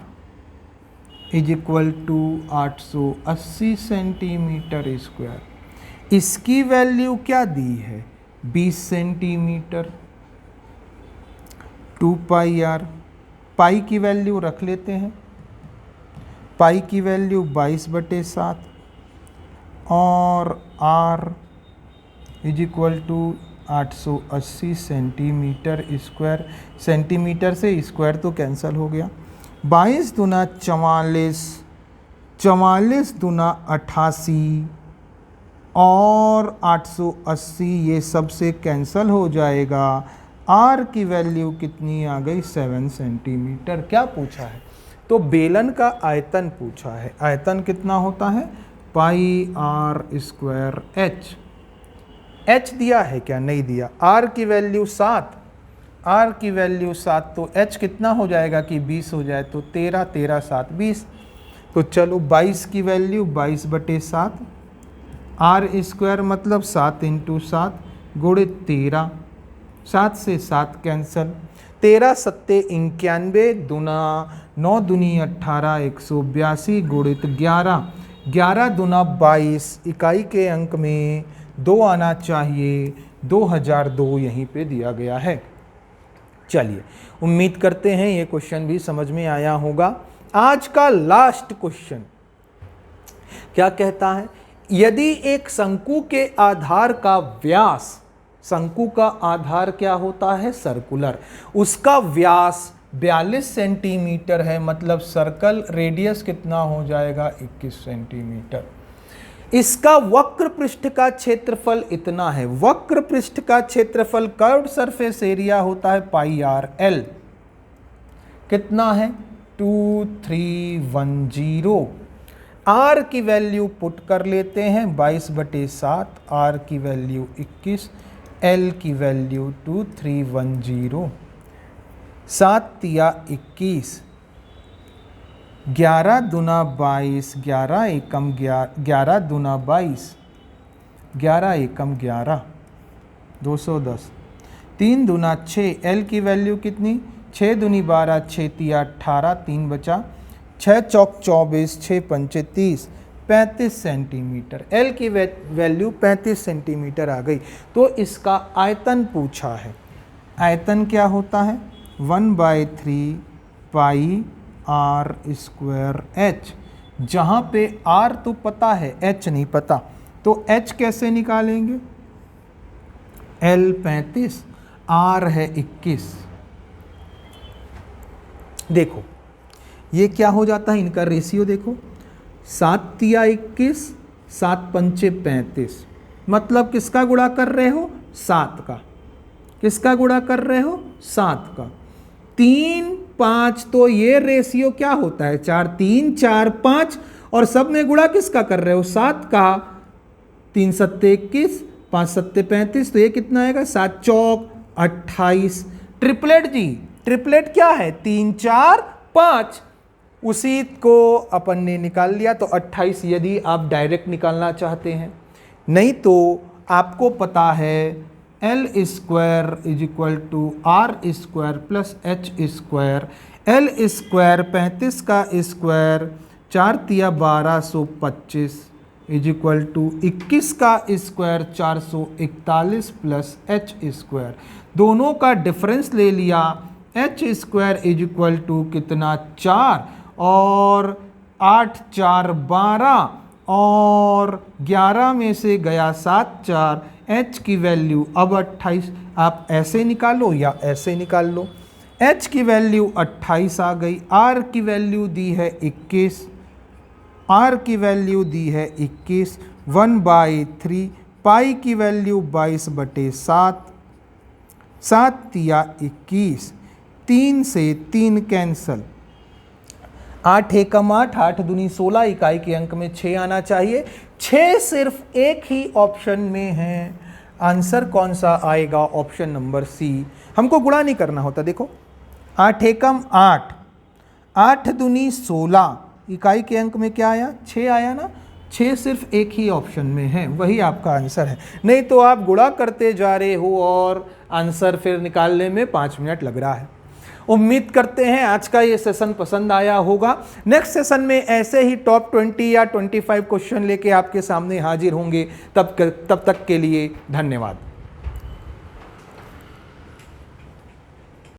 is equal to 880 centimetre square. इसकी वैल्यू क्या दी है? 20 सेंटीमीटर। 2 पाई r, पाई की वैल्यू रख लेते हैं, पाई की वैल्यू 22/7 और r is equal to 880 centimetre square. Centimetre से स्क्वायर तो कैंसिल हो गया। 22 दूना 44, 44 दूना 88 और 880, ये सब से कैंसिल हो जाएगा। r की वैल्यू कितनी आ गई? 7 सेंटीमीटर। क्या पूछा है? तो बेलन का आयतन पूछा है। आयतन कितना होता है? पाई r स्क्वायर h। h दिया है क्या? नहीं दिया। r की वैल्यु 7, r की वैल्यू 7, तो h कितना हो जाएगा कि 20 हो जाए, तो 13, 13, 7, 20। तो चलो 22 की वैल्यू 22/7, r स्क्वायर मतलब 7 × 7 गुणित 13, 7 से 7 कैंसल, 13 सत्ते 91, दूना 9 दूनी 18, 182 गुणित 11, 11 दूना 22, इकाई के अंक में 2 आना चाहिए, 2002 यहीं पे दिया गया है। चलिए उम्मीद करते हैं ये क्वेश्चन भी समझ में आया होगा। आज का लास्ट क्वेश्चन क्या कहता है? यदि एक शंकु के आधार का व्यास, शंकु का आधार क्या होता है? सर्कुलर, उसका व्यास 42 सेंटीमीटर है, मतलब सर्कल रेडियस कितना हो जाएगा? 21 सेंटीमीटर। इसका वक्र पृष्ठ का क्षेत्रफल इतना है। वक्र पृष्ठ का क्षेत्रफल, कर्व्ड सरफेस एरिया होता है पाई r l, कितना है? 2310। r की वैल्यू पुट कर लेते हैं 22/7, r की वैल्यू 21, l की वैल्यू 2310, 7 तिया 21, 11 दूना 22, 11 एकम 11 दूना 22, 11 एकम 11, 210, 3 दूना 6, l की वैल्यू कितनी? 6 दूनी 12, 6 तिया 18, 3 बचा, 6 चौक 24, 6 पंचे 30, 35 सेंटीमीटर। l की वैल्यू 35 सेंटीमीटर आ गई। तो इसका आयतन पूछा है। आयतन क्या होता है? 1/3 पाई r स्क्वायर h। जहाँ पे r तो पता है, h नहीं पता, तो h कैसे निकालेंगे? l 35, r है 21। देखो ये क्या हो जाता है, इनका रेशियो देखो, 7 तिया 21, 7 पंचे 35, मतलब किसका गुणा कर रहे हो? 7 का। किसका गुणा कर रहे हो? 7 का। 3, 5, तो ये रेशियो क्या होता है? 4, 3, 4, 5, और सब में गुणा किसका कर रहे हो? 7 का। 3 सत्ते 21, 5 सत्ते 35, तो ये कितना आएगा? 7 चौक 28। ट्रिपलेट जी, ट्रिपलेट क्या है? 3, 4, 5, उसी को अपन ने निकाल लिया। तो 28 यदि आप डायरेक्ट निकालना चाहते हैं, नहीं तो आपको पता है l square is equal to r square plus h square. l square 35 का स्क्वायर, 4 तिया 1225 इज इक्वल टू 21 का स्क्वायर 441 प्लस h स्क्वायर। दोनों का डिफरेंस ले लिया, h square is equal to कितना? 4, और 8 4 12, और 11 में से गया 7 4, h की वैल्यू अब 28। आप ऐसे निकालो या ऐसे निकाल लो। h की वैल्यू 28 आ गई, r की वैल्यू दी है 21, r की वैल्यू दी है 21, 1/3, पाई की वैल्यू 22/7, 7 तिया 21, 3 से 3 कैंसल, 8 एकम 8, 8 दूनी 16, इकाई के अंक में 6 आना चाहिए। 6 सिर्फ एक ही ऑप्शन में है, आंसर कौन सा आएगा? Option number C. हमको गुणा नहीं करना होता, देखो 8 एकम 8, 8 दूनी 16, इकाई के अंक में क्या आया? 6 आया ना। 6 सिर्फ एक ही ऑप्शन में है, वही आपका आंसर है। नहीं तो आप गुणा करते जा रहे हो और आंसर फिर निकालने में 5 मिनट लग रहा है। उम्मीद करते हैं आज का ये सेशन पसंद आया होगा। नेक्स्ट सेशन में ऐसे ही टॉप 20 या 25 क्वेश्चन लेके आपके सामने हाजिर होंगे। तब तक के लिए धन्यवाद।